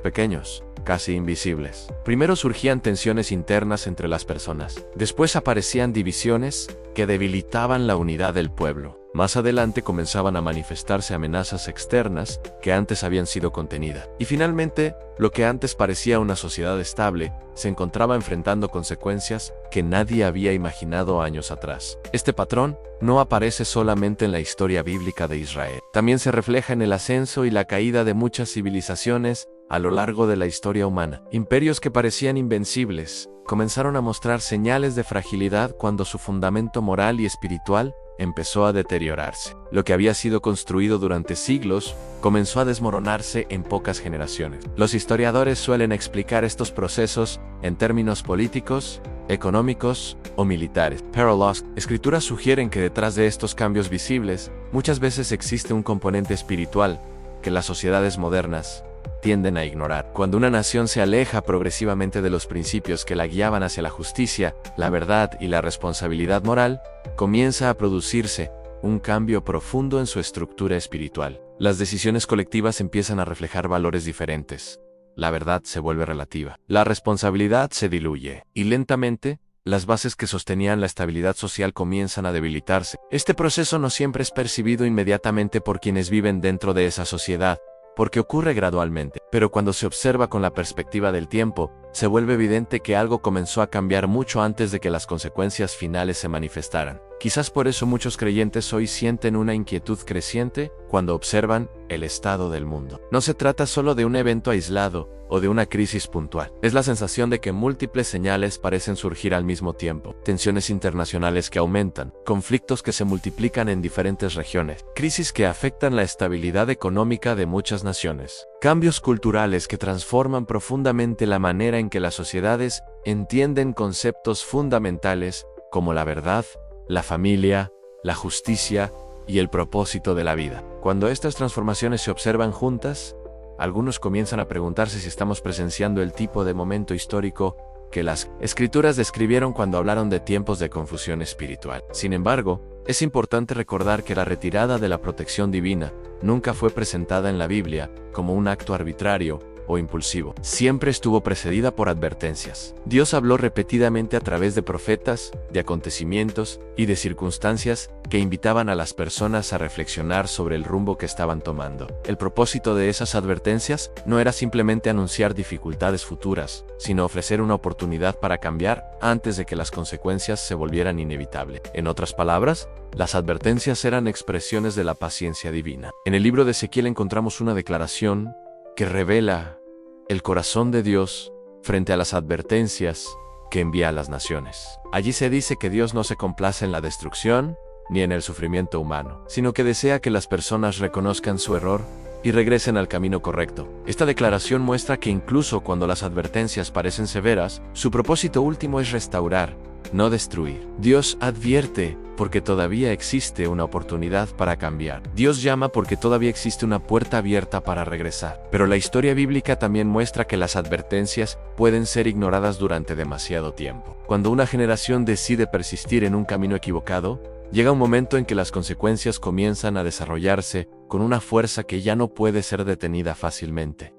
pequeños, casi invisibles. Primero surgían tensiones internas entre las personas. Después aparecían divisiones que debilitaban la unidad del pueblo. Más adelante comenzaban a manifestarse amenazas externas que antes habían sido contenidas. Y finalmente, lo que antes parecía una sociedad estable, se encontraba enfrentando consecuencias que nadie había imaginado años atrás. Este patrón no aparece solamente en la historia bíblica de Israel. También se refleja en el ascenso y la caída de muchas civilizaciones a lo largo de la historia humana. Imperios que parecían invencibles comenzaron a mostrar señales de fragilidad cuando su fundamento moral y espiritual empezó a deteriorarse. Lo que había sido construido durante siglos comenzó a desmoronarse en pocas generaciones. Los historiadores suelen explicar estos procesos en términos políticos, económicos o militares. Parallax, escrituras sugieren que detrás de estos cambios visibles, muchas veces existe un componente espiritual que las sociedades modernas tienden a ignorar. Cuando una nación se aleja progresivamente de los principios que la guiaban hacia la justicia, la verdad y la responsabilidad moral, comienza a producirse un cambio profundo en su estructura espiritual. Las decisiones colectivas empiezan a reflejar valores diferentes. la verdad se vuelve relativa. La responsabilidad se diluye, y lentamente, las bases que sostenían la estabilidad social comienzan a debilitarse. Este proceso no siempre es percibido inmediatamente por quienes viven dentro de esa sociedad, porque ocurre gradualmente. Pero cuando se observa con la perspectiva del tiempo, se vuelve evidente que algo comenzó a cambiar mucho antes de que las consecuencias finales se manifestaran. Quizás por eso muchos creyentes hoy sienten una inquietud creciente cuando observan el estado del mundo. No se trata solo de un evento aislado o de una crisis puntual. Es la sensación de que múltiples señales parecen surgir al mismo tiempo. Tensiones internacionales que aumentan, conflictos que se multiplican en diferentes regiones, crisis que afectan la estabilidad económica de muchas naciones, cambios culturales que transforman profundamente la manera en que las sociedades entienden conceptos fundamentales como la verdad, la familia, la justicia y el propósito de la vida. Cuando estas transformaciones se observan juntas, algunos comienzan a preguntarse si estamos presenciando el tipo de momento histórico que las Escrituras describieron cuando hablaron de tiempos de confusión espiritual. Sin embargo, es importante recordar que la retirada de la protección divina nunca fue presentada en la Biblia como un acto arbitrario o impulsivo. Siempre estuvo precedida por advertencias. Dios habló repetidamente a través de profetas, de acontecimientos y de circunstancias que invitaban a las personas a reflexionar sobre el rumbo que estaban tomando. El propósito de esas advertencias no era simplemente anunciar dificultades futuras, sino ofrecer una oportunidad para cambiar antes de que las consecuencias se volvieran inevitables. En otras palabras, las advertencias eran expresiones de la paciencia divina. En el libro de Ezequiel encontramos una declaración que revela el corazón de Dios frente a las advertencias que envía a las naciones. Allí se dice que Dios no se complace en la destrucción ni en el sufrimiento humano, sino que desea que las personas reconozcan su error y regresen al camino correcto. Esta declaración muestra que incluso cuando las advertencias parecen severas, su propósito último es restaurar, no destruir. Dios advierte porque todavía existe una oportunidad para cambiar. Dios llama porque todavía existe una puerta abierta para regresar. Pero la historia bíblica también muestra que las advertencias pueden ser ignoradas durante demasiado tiempo. Cuando una generación decide persistir en un camino equivocado, llega un momento en que las consecuencias comienzan a desarrollarse con una fuerza que ya no puede ser detenida fácilmente.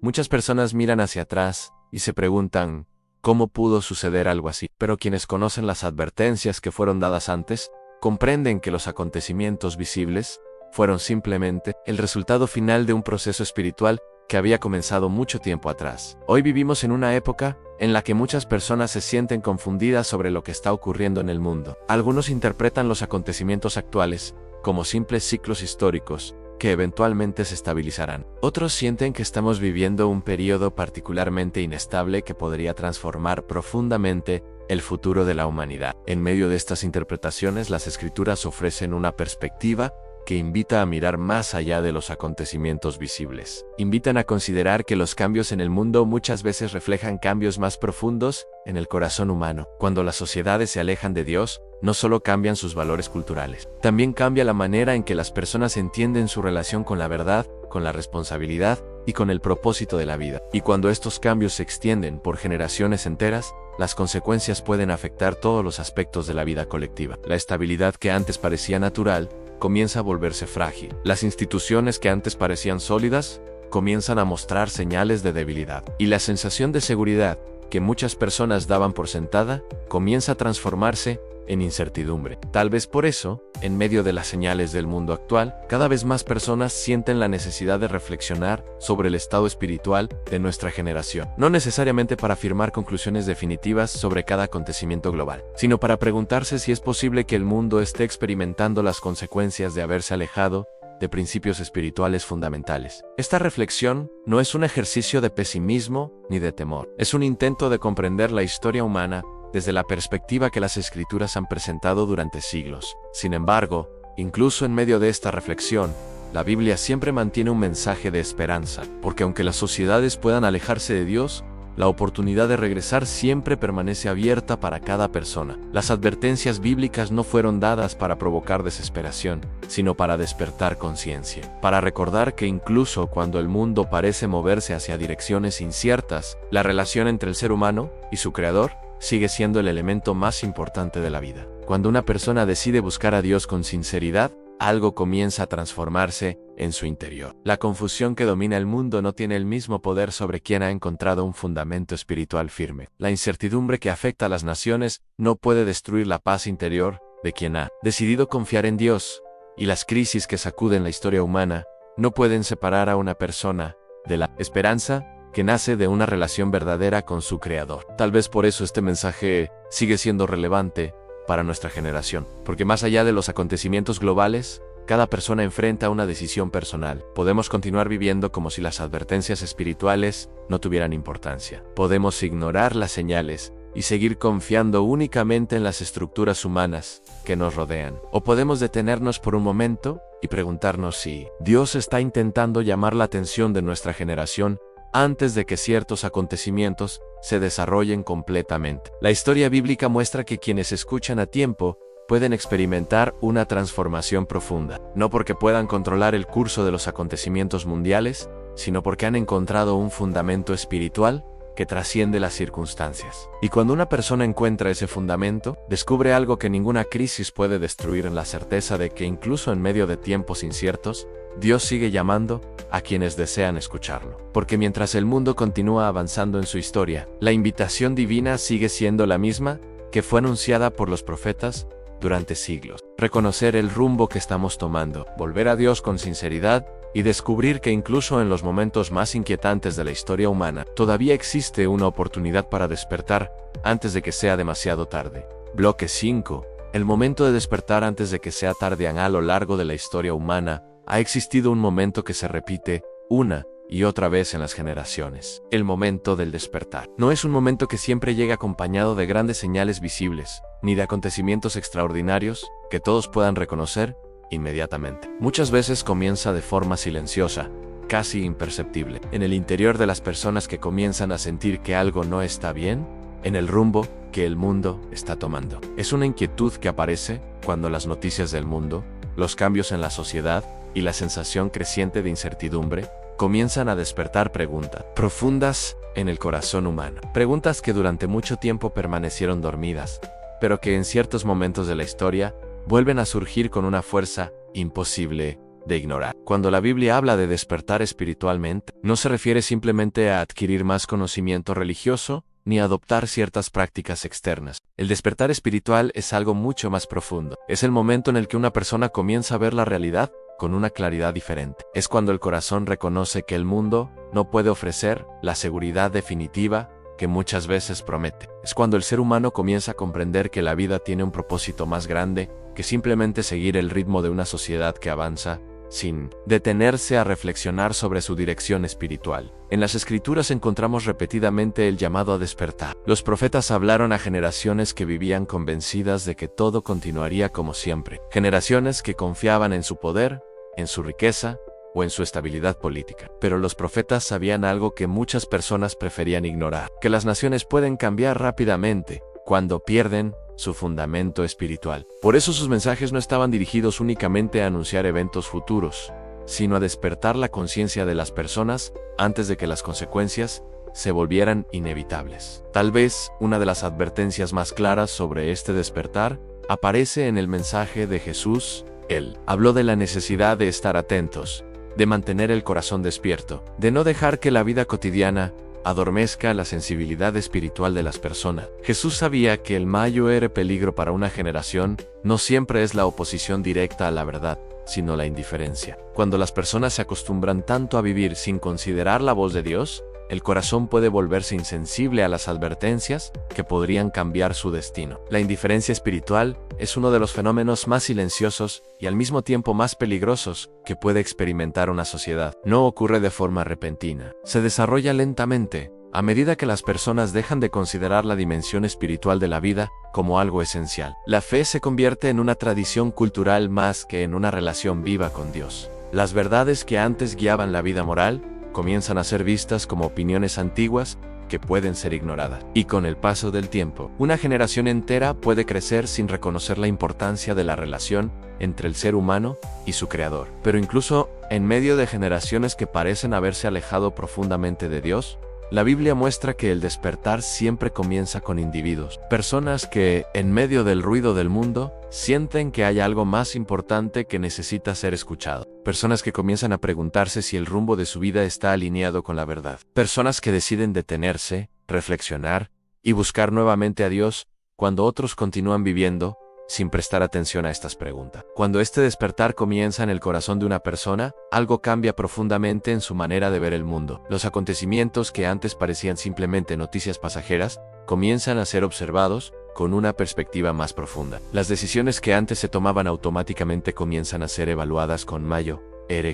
Muchas personas miran hacia atrás y se preguntan, ¿cómo pudo suceder algo así? Pero quienes conocen las advertencias que fueron dadas antes, comprenden que los acontecimientos visibles fueron simplemente el resultado final de un proceso espiritual que había comenzado mucho tiempo atrás. Hoy vivimos en una época en la que muchas personas se sienten confundidas sobre lo que está ocurriendo en el mundo. Algunos interpretan los acontecimientos actuales como simples ciclos históricos que eventualmente se estabilizarán. Otros sienten que estamos viviendo un periodo particularmente inestable que podría transformar profundamente el futuro de la humanidad. En medio de estas interpretaciones, las Escrituras ofrecen una perspectiva que invita a mirar más allá de los acontecimientos visibles. Invitan a considerar que los cambios en el mundo muchas veces reflejan cambios más profundos en el corazón humano. Cuando las sociedades se alejan de Dios, no solo cambian sus valores culturales, también cambia la manera en que las personas entienden su relación con la verdad, con la responsabilidad y con el propósito de la vida. Y cuando estos cambios se extienden por generaciones enteras, las consecuencias pueden afectar todos los aspectos de la vida colectiva. La estabilidad que antes parecía natural comienza a volverse frágil. Las instituciones que antes parecían sólidas comienzan a mostrar señales de debilidad. Y la sensación de seguridad que muchas personas daban por sentada comienza a transformarse en incertidumbre. Tal vez por eso, en medio de las señales del mundo actual, cada vez más personas sienten la necesidad de reflexionar sobre el estado espiritual de nuestra generación. No necesariamente para afirmar conclusiones definitivas sobre cada acontecimiento global, sino para preguntarse si es posible que el mundo esté experimentando las consecuencias de haberse alejado de principios espirituales fundamentales. Esta reflexión no es un ejercicio de pesimismo ni de temor. Es un intento de comprender la historia humana desde la perspectiva que las Escrituras han presentado durante siglos. Sin embargo, incluso en medio de esta reflexión, la Biblia siempre mantiene un mensaje de esperanza, porque aunque las sociedades puedan alejarse de Dios, la oportunidad de regresar siempre permanece abierta para cada persona. Las advertencias bíblicas no fueron dadas para provocar desesperación, sino para despertar conciencia, para recordar que incluso cuando el mundo parece moverse hacia direcciones inciertas, la relación entre el ser humano y su Creador sigue siendo el elemento más importante de la vida. Cuando una persona decide buscar a Dios con sinceridad, algo comienza a transformarse en su interior. La confusión que domina el mundo no tiene el mismo poder sobre quien ha encontrado un fundamento espiritual firme. La incertidumbre que afecta a las naciones no puede destruir la paz interior de quien ha decidido confiar en Dios, y las crisis que sacuden la historia humana no pueden separar a una persona de la esperanza que nace de una relación verdadera con su Creador. Tal vez por eso este mensaje sigue siendo relevante para nuestra generación, porque más allá de los acontecimientos globales, cada persona enfrenta una decisión personal. Podemos continuar viviendo como si las advertencias espirituales no tuvieran importancia. Podemos ignorar las señales y seguir confiando únicamente en las estructuras humanas que nos rodean. O podemos detenernos por un momento y preguntarnos si Dios está intentando llamar la atención de nuestra generación antes de que ciertos acontecimientos se desarrollen completamente. La historia bíblica muestra que quienes escuchan a tiempo pueden experimentar una transformación profunda, no porque puedan controlar el curso de los acontecimientos mundiales, sino porque han encontrado un fundamento espiritual que trasciende las circunstancias. Y cuando una persona encuentra ese fundamento, descubre algo que ninguna crisis puede destruir, en la certeza de que incluso en medio de tiempos inciertos, Dios sigue llamando a quienes desean escucharlo. Porque mientras el mundo continúa avanzando en su historia, la invitación divina sigue siendo la misma que fue anunciada por los profetas durante siglos. Reconocer el rumbo que estamos tomando, volver a Dios con sinceridad y descubrir que incluso en los momentos más inquietantes de la historia humana, todavía existe una oportunidad para despertar antes de que sea demasiado tarde. Bloque 5. El momento de despertar antes de que sea tarde. A lo largo de la historia humana, ha existido un momento que se repite una y otra vez en las generaciones. El momento del despertar. No es un momento que siempre llega acompañado de grandes señales visibles, ni de acontecimientos extraordinarios que todos puedan reconocer inmediatamente. Muchas veces comienza de forma silenciosa, casi imperceptible, en el interior de las personas que comienzan a sentir que algo no está bien, en el rumbo que el mundo está tomando. Es una inquietud que aparece cuando las noticias del mundo, los cambios en la sociedad y la sensación creciente de incertidumbre comienzan a despertar preguntas profundas en el corazón humano. Preguntas que durante mucho tiempo permanecieron dormidas, pero que en ciertos momentos de la historia vuelven a surgir con una fuerza imposible de ignorar. Cuando la Biblia habla de despertar espiritualmente, no se refiere simplemente a adquirir más conocimiento religioso ni a adoptar ciertas prácticas externas. El despertar espiritual es algo mucho más profundo. Es el momento en el que una persona comienza a ver la realidad con una claridad diferente. Es cuando el corazón reconoce que el mundo no puede ofrecer la seguridad definitiva que muchas veces promete. Es cuando el ser humano comienza a comprender que la vida tiene un propósito más grande que simplemente seguir el ritmo de una sociedad que avanza sin detenerse a reflexionar sobre su dirección espiritual. En las Escrituras encontramos repetidamente el llamado a despertar. Los profetas hablaron a generaciones que vivían convencidas de que todo continuaría como siempre. Generaciones que confiaban en su poder, en su riqueza o en su estabilidad política. Pero los profetas sabían algo que muchas personas preferían ignorar: que las naciones pueden cambiar rápidamente cuando pierden su fundamento espiritual. Por eso sus mensajes no estaban dirigidos únicamente a anunciar eventos futuros, sino a despertar la conciencia de las personas antes de que las consecuencias se volvieran inevitables. Tal vez una de las advertencias más claras sobre este despertar aparece en el mensaje de Jesús. Él habló de la necesidad de estar atentos, de mantener el corazón despierto, de no dejar que la vida cotidiana adormezca la sensibilidad espiritual de las personas. Jesús sabía que el mayor peligro para una generación no siempre es la oposición directa a la verdad, sino la indiferencia. Cuando las personas se acostumbran tanto a vivir sin considerar la voz de Dios, el corazón puede volverse insensible a las advertencias que podrían cambiar su destino. La indiferencia espiritual es uno de los fenómenos más silenciosos y al mismo tiempo más peligrosos que puede experimentar una sociedad. No ocurre de forma repentina. Se desarrolla lentamente, a medida que las personas dejan de considerar la dimensión espiritual de la vida como algo esencial. La fe se convierte en una tradición cultural más que en una relación viva con Dios. Las verdades que antes guiaban la vida moral comienzan a ser vistas como opiniones antiguas que pueden ser ignoradas. Y con el paso del tiempo, una generación entera puede crecer sin reconocer la importancia de la relación entre el ser humano y su creador. Pero incluso en medio de generaciones que parecen haberse alejado profundamente de Dios, La Biblia muestra que el despertar siempre comienza con individuos, personas que, en medio del ruido del mundo, sienten que hay algo más importante que necesita ser escuchado. Personas que comienzan a preguntarse si el rumbo de su vida está alineado con la verdad. Personas que deciden detenerse, reflexionar y buscar nuevamente a Dios cuando otros continúan viviendo sin prestar atención a estas preguntas. Cuando este despertar comienza en el corazón de una persona, algo cambia profundamente en su manera de ver el mundo. Los acontecimientos que antes parecían simplemente noticias pasajeras, comienzan a ser observados con una perspectiva más profunda. Las decisiones que antes se tomaban automáticamente comienzan a ser evaluadas con mayor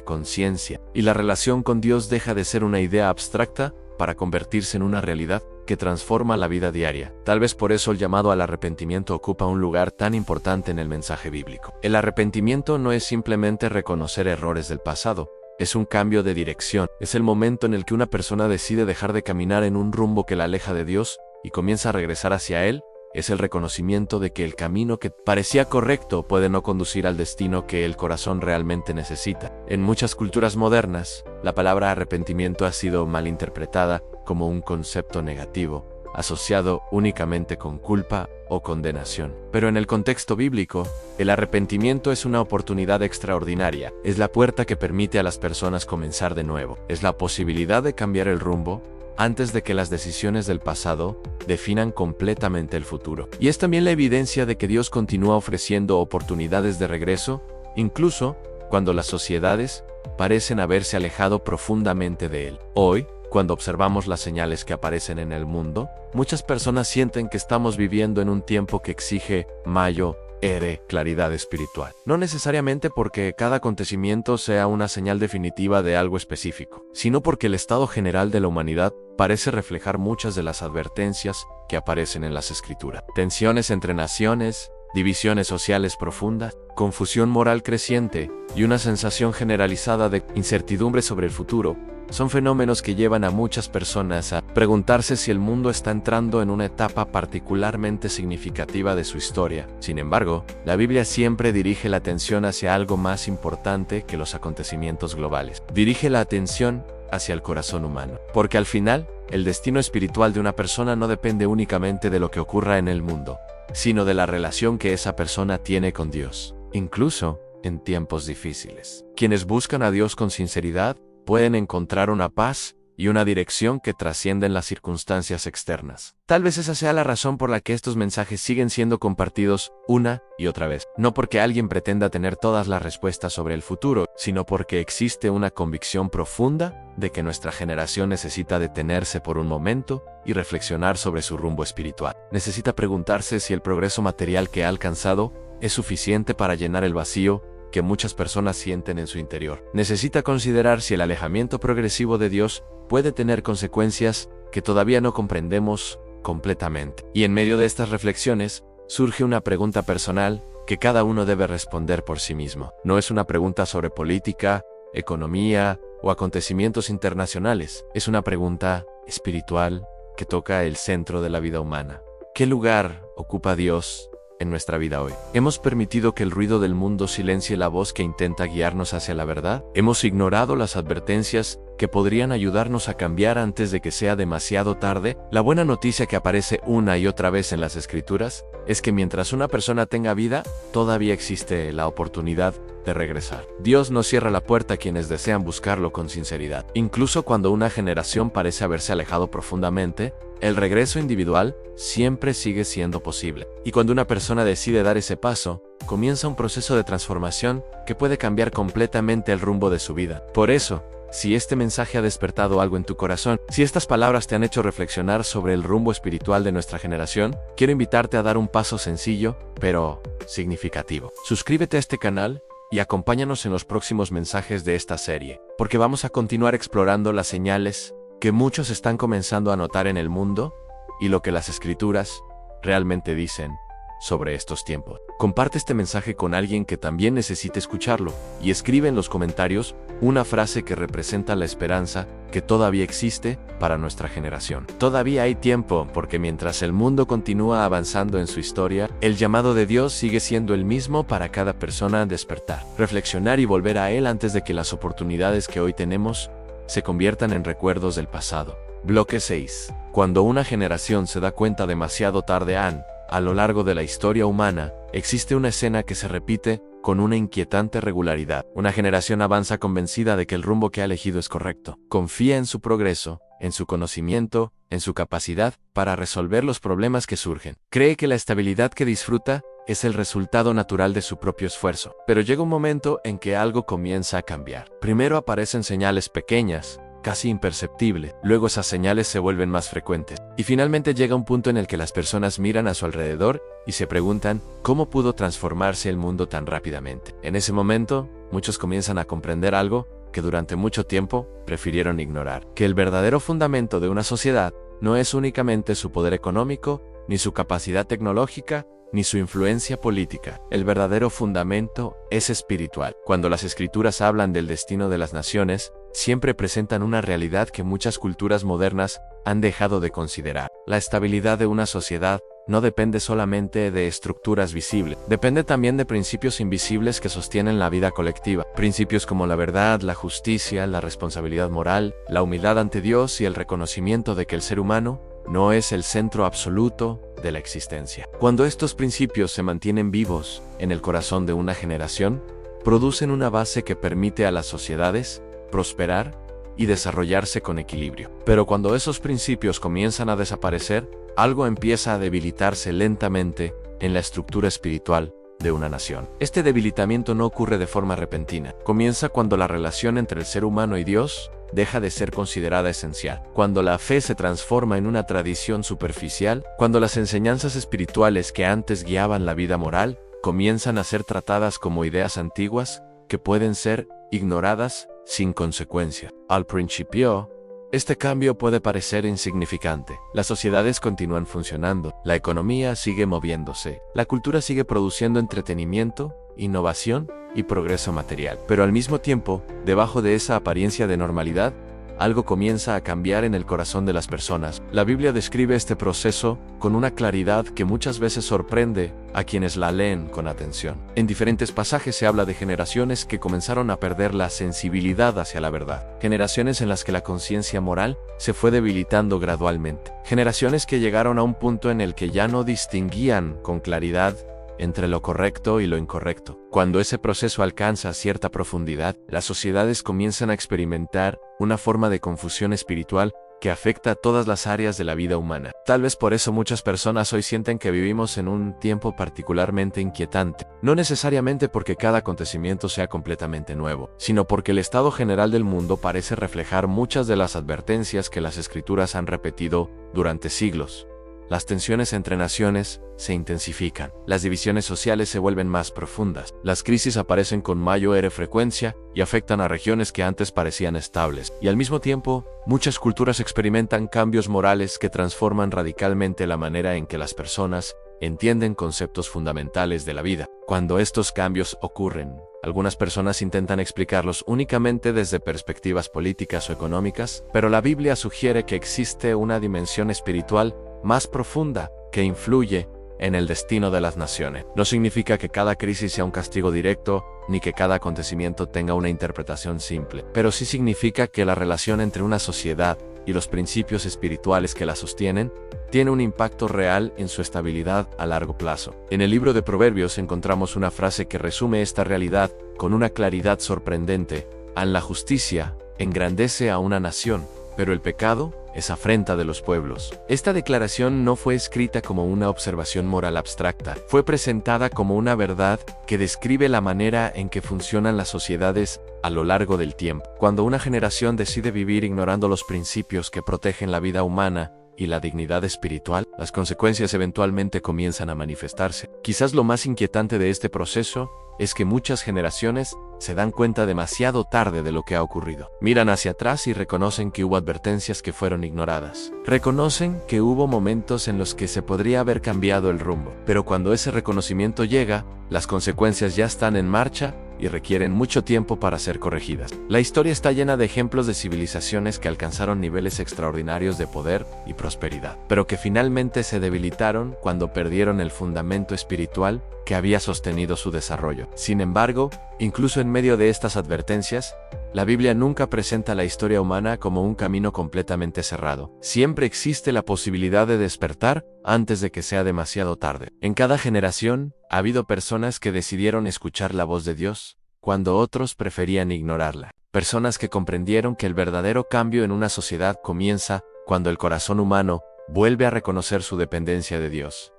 conciencia, y la relación con Dios deja de ser una idea abstracta para convertirse en una realidad que transforma la vida diaria. Tal vez por eso el llamado al arrepentimiento ocupa un lugar tan importante en el mensaje bíblico. El arrepentimiento no es simplemente reconocer errores del pasado, es un cambio de dirección. Es el momento en el que una persona decide dejar de caminar en un rumbo que la aleja de Dios y comienza a regresar hacia Él. Es el reconocimiento de que el camino que parecía correcto puede no conducir al destino que el corazón realmente necesita. En muchas culturas modernas, la palabra arrepentimiento ha sido malinterpretada como un concepto negativo, asociado únicamente con culpa o condenación. Pero en el contexto bíblico, el arrepentimiento es una oportunidad extraordinaria. Es la puerta que permite a las personas comenzar de nuevo. Es la posibilidad de cambiar el rumbo antes de que las decisiones del pasado definan completamente el futuro. Y es también la evidencia de que Dios continúa ofreciendo oportunidades de regreso, incluso cuando las sociedades parecen haberse alejado profundamente de Él. Hoy, cuando observamos las señales que aparecen en el mundo, muchas personas sienten que estamos viviendo en un tiempo que exige mayor claridad espiritual. No necesariamente porque cada acontecimiento sea una señal definitiva de algo específico, sino porque el estado general de la humanidad parece reflejar muchas de las advertencias que aparecen en las Escrituras. Tensiones entre naciones, divisiones sociales profundas, confusión moral creciente y una sensación generalizada de incertidumbre sobre el futuro son fenómenos que llevan a muchas personas a preguntarse si el mundo está entrando en una etapa particularmente significativa de su historia. Sin embargo, la Biblia siempre dirige la atención hacia algo más importante que los acontecimientos globales. Dirige la atención hacia el corazón humano. Porque al final, el destino espiritual de una persona no depende únicamente de lo que ocurra en el mundo, sino de la relación que esa persona tiene con Dios, incluso en tiempos difíciles. Quienes buscan a Dios con sinceridad pueden encontrar una paz y una dirección que trascienden las circunstancias externas. Tal vez esa sea la razón por la que estos mensajes siguen siendo compartidos una y otra vez. No porque alguien pretenda tener todas las respuestas sobre el futuro, sino porque existe una convicción profunda de que nuestra generación necesita detenerse por un momento y reflexionar sobre su rumbo espiritual. Necesita preguntarse si el progreso material que ha alcanzado es suficiente para llenar el vacío que muchas personas sienten en su interior. Necesita considerar si el alejamiento progresivo de Dios puede tener consecuencias que todavía no comprendemos completamente. Y en medio de estas reflexiones, surge una pregunta personal que cada uno debe responder por sí mismo. No es una pregunta sobre política, economía o acontecimientos internacionales. Es una pregunta espiritual que toca el centro de la vida humana. ¿Qué lugar ocupa Dios en nuestra vida hoy? ¿Hemos permitido que el ruido del mundo silencie la voz que intenta guiarnos hacia la verdad? ¿Hemos ignorado las advertencias que podrían ayudarnos a cambiar antes de que sea demasiado tarde? La buena noticia que aparece una y otra vez en las Escrituras es que mientras una persona tenga vida, todavía existe la oportunidad de regresar. Dios no cierra la puerta a quienes desean buscarlo con sinceridad. Incluso cuando una generación parece haberse alejado profundamente, el regreso individual siempre sigue siendo posible. Y cuando una persona decide dar ese paso, comienza un proceso de transformación que puede cambiar completamente el rumbo de su vida. Por eso, si este mensaje ha despertado algo en tu corazón, si estas palabras te han hecho reflexionar sobre el rumbo espiritual de nuestra generación, quiero invitarte a dar un paso sencillo, pero significativo. Suscríbete a este canal y acompáñanos en los próximos mensajes de esta serie, porque vamos a continuar explorando las señales que muchos están comenzando a notar en el mundo y lo que las Escrituras realmente dicen sobre estos tiempos. Comparte este mensaje con alguien que también necesite escucharlo y escribe en los comentarios una frase que representa la esperanza que todavía existe para nuestra generación. Todavía hay tiempo, porque mientras el mundo continúa avanzando en su historia, el llamado de Dios sigue siendo el mismo para cada persona: despertar, reflexionar y volver a Él antes de que las oportunidades que hoy tenemos se conviertan en recuerdos del pasado. Bloque 6. Cuando una generación se da cuenta demasiado tarde, a lo largo de la historia humana, existe una escena que se repite con una inquietante regularidad. Una generación avanza convencida de que el rumbo que ha elegido es correcto. Confía en su progreso, en su conocimiento, en su capacidad para resolver los problemas que surgen. Cree que la estabilidad que disfruta es el resultado natural de su propio esfuerzo. Pero llega un momento en que algo comienza a cambiar. Primero aparecen señales pequeñas, casi imperceptibles. Luego esas señales se vuelven más frecuentes. Y finalmente llega un punto en el que las personas miran a su alrededor y se preguntan cómo pudo transformarse el mundo tan rápidamente. En ese momento, muchos comienzan a comprender algo que durante mucho tiempo prefirieron ignorar. Que el verdadero fundamento de una sociedad no es únicamente su poder económico, ni su capacidad tecnológica, ni su influencia política. El verdadero fundamento es espiritual. Cuando las escrituras hablan del destino de las naciones, siempre presentan una realidad que muchas culturas modernas han dejado de considerar. La estabilidad de una sociedad no depende solamente de estructuras visibles, depende también de principios invisibles que sostienen la vida colectiva. Principios como la verdad, la justicia, la responsabilidad moral, la humildad ante Dios y el reconocimiento de que el ser humano no es el centro absoluto de la existencia. Cuando estos principios se mantienen vivos en el corazón de una generación, producen una base que permite a las sociedades prosperar y desarrollarse con equilibrio. Pero cuando esos principios comienzan a desaparecer, algo empieza a debilitarse lentamente en la estructura espiritual de una nación. Este debilitamiento no ocurre de forma repentina. Comienza cuando la relación entre el ser humano y Dios deja de ser considerada esencial, cuando la fe se transforma en una tradición superficial, cuando las enseñanzas espirituales que antes guiaban la vida moral comienzan a ser tratadas como ideas antiguas que pueden ser ignoradas sin consecuencia. Al principio, este cambio puede parecer insignificante. Las sociedades continúan funcionando, la economía sigue moviéndose, la cultura sigue produciendo entretenimiento, innovación y progreso material. Pero al mismo tiempo, debajo de esa apariencia de normalidad, algo comienza a cambiar en el corazón de las personas. La Biblia describe este proceso con una claridad que muchas veces sorprende a quienes la leen con atención. En diferentes pasajes se habla de generaciones que comenzaron a perder la sensibilidad hacia la verdad. Generaciones en las que la conciencia moral se fue debilitando gradualmente. Generaciones que llegaron a un punto en el que ya no distinguían con claridad entre lo correcto y lo incorrecto. Cuando ese proceso alcanza cierta profundidad, las sociedades comienzan a experimentar una forma de confusión espiritual que afecta a todas las áreas de la vida humana. Tal vez por eso muchas personas hoy sienten que vivimos en un tiempo particularmente inquietante. No necesariamente porque cada acontecimiento sea completamente nuevo, sino porque el estado general del mundo parece reflejar muchas de las advertencias que las escrituras han repetido durante siglos. Las tensiones entre naciones se intensifican, las divisiones sociales se vuelven más profundas, las crisis aparecen con mayor frecuencia y afectan a regiones que antes parecían estables, y al mismo tiempo, muchas culturas experimentan cambios morales que transforman radicalmente la manera en que las personas entienden conceptos fundamentales de la vida. Cuando estos cambios ocurren, algunas personas intentan explicarlos únicamente desde perspectivas políticas o económicas, pero la Biblia sugiere que existe una dimensión espiritual más profunda que influye en el destino de las naciones. No significa que cada crisis sea un castigo directo, ni que cada acontecimiento tenga una interpretación simple, pero sí significa que la relación entre una sociedad y los principios espirituales que la sostienen tiene un impacto real en su estabilidad a largo plazo. En el libro de Proverbios encontramos una frase que resume esta realidad con una claridad sorprendente. La justicia engrandece a una nación, pero el pecado es afrenta de los pueblos. Esta declaración no fue escrita como una observación moral abstracta, fue presentada como una verdad que describe la manera en que funcionan las sociedades a lo largo del tiempo. Cuando una generación decide vivir ignorando los principios que protegen la vida humana y la dignidad espiritual, las consecuencias eventualmente comienzan a manifestarse. Quizás lo más inquietante de este proceso es que muchas generaciones se dan cuenta demasiado tarde de lo que ha ocurrido. Miran hacia atrás y reconocen que hubo advertencias que fueron ignoradas. Reconocen que hubo momentos en los que se podría haber cambiado el rumbo. Pero cuando ese reconocimiento llega, las consecuencias ya están en marcha y requieren mucho tiempo para ser corregidas. La historia está llena de ejemplos de civilizaciones que alcanzaron niveles extraordinarios de poder y prosperidad, pero que finalmente se debilitaron cuando perdieron el fundamento espiritual que había sostenido su desarrollo. Sin embargo, incluso en medio de estas advertencias, la Biblia nunca presenta la historia humana como un camino completamente cerrado. Siempre existe la posibilidad de despertar antes de que sea demasiado tarde. En cada generación, ha habido personas que decidieron escuchar la voz de Dios, cuando otros preferían ignorarla. Personas que comprendieron que el verdadero cambio en una sociedad comienza cuando el corazón humano vuelve a reconocer su dependencia de Dios.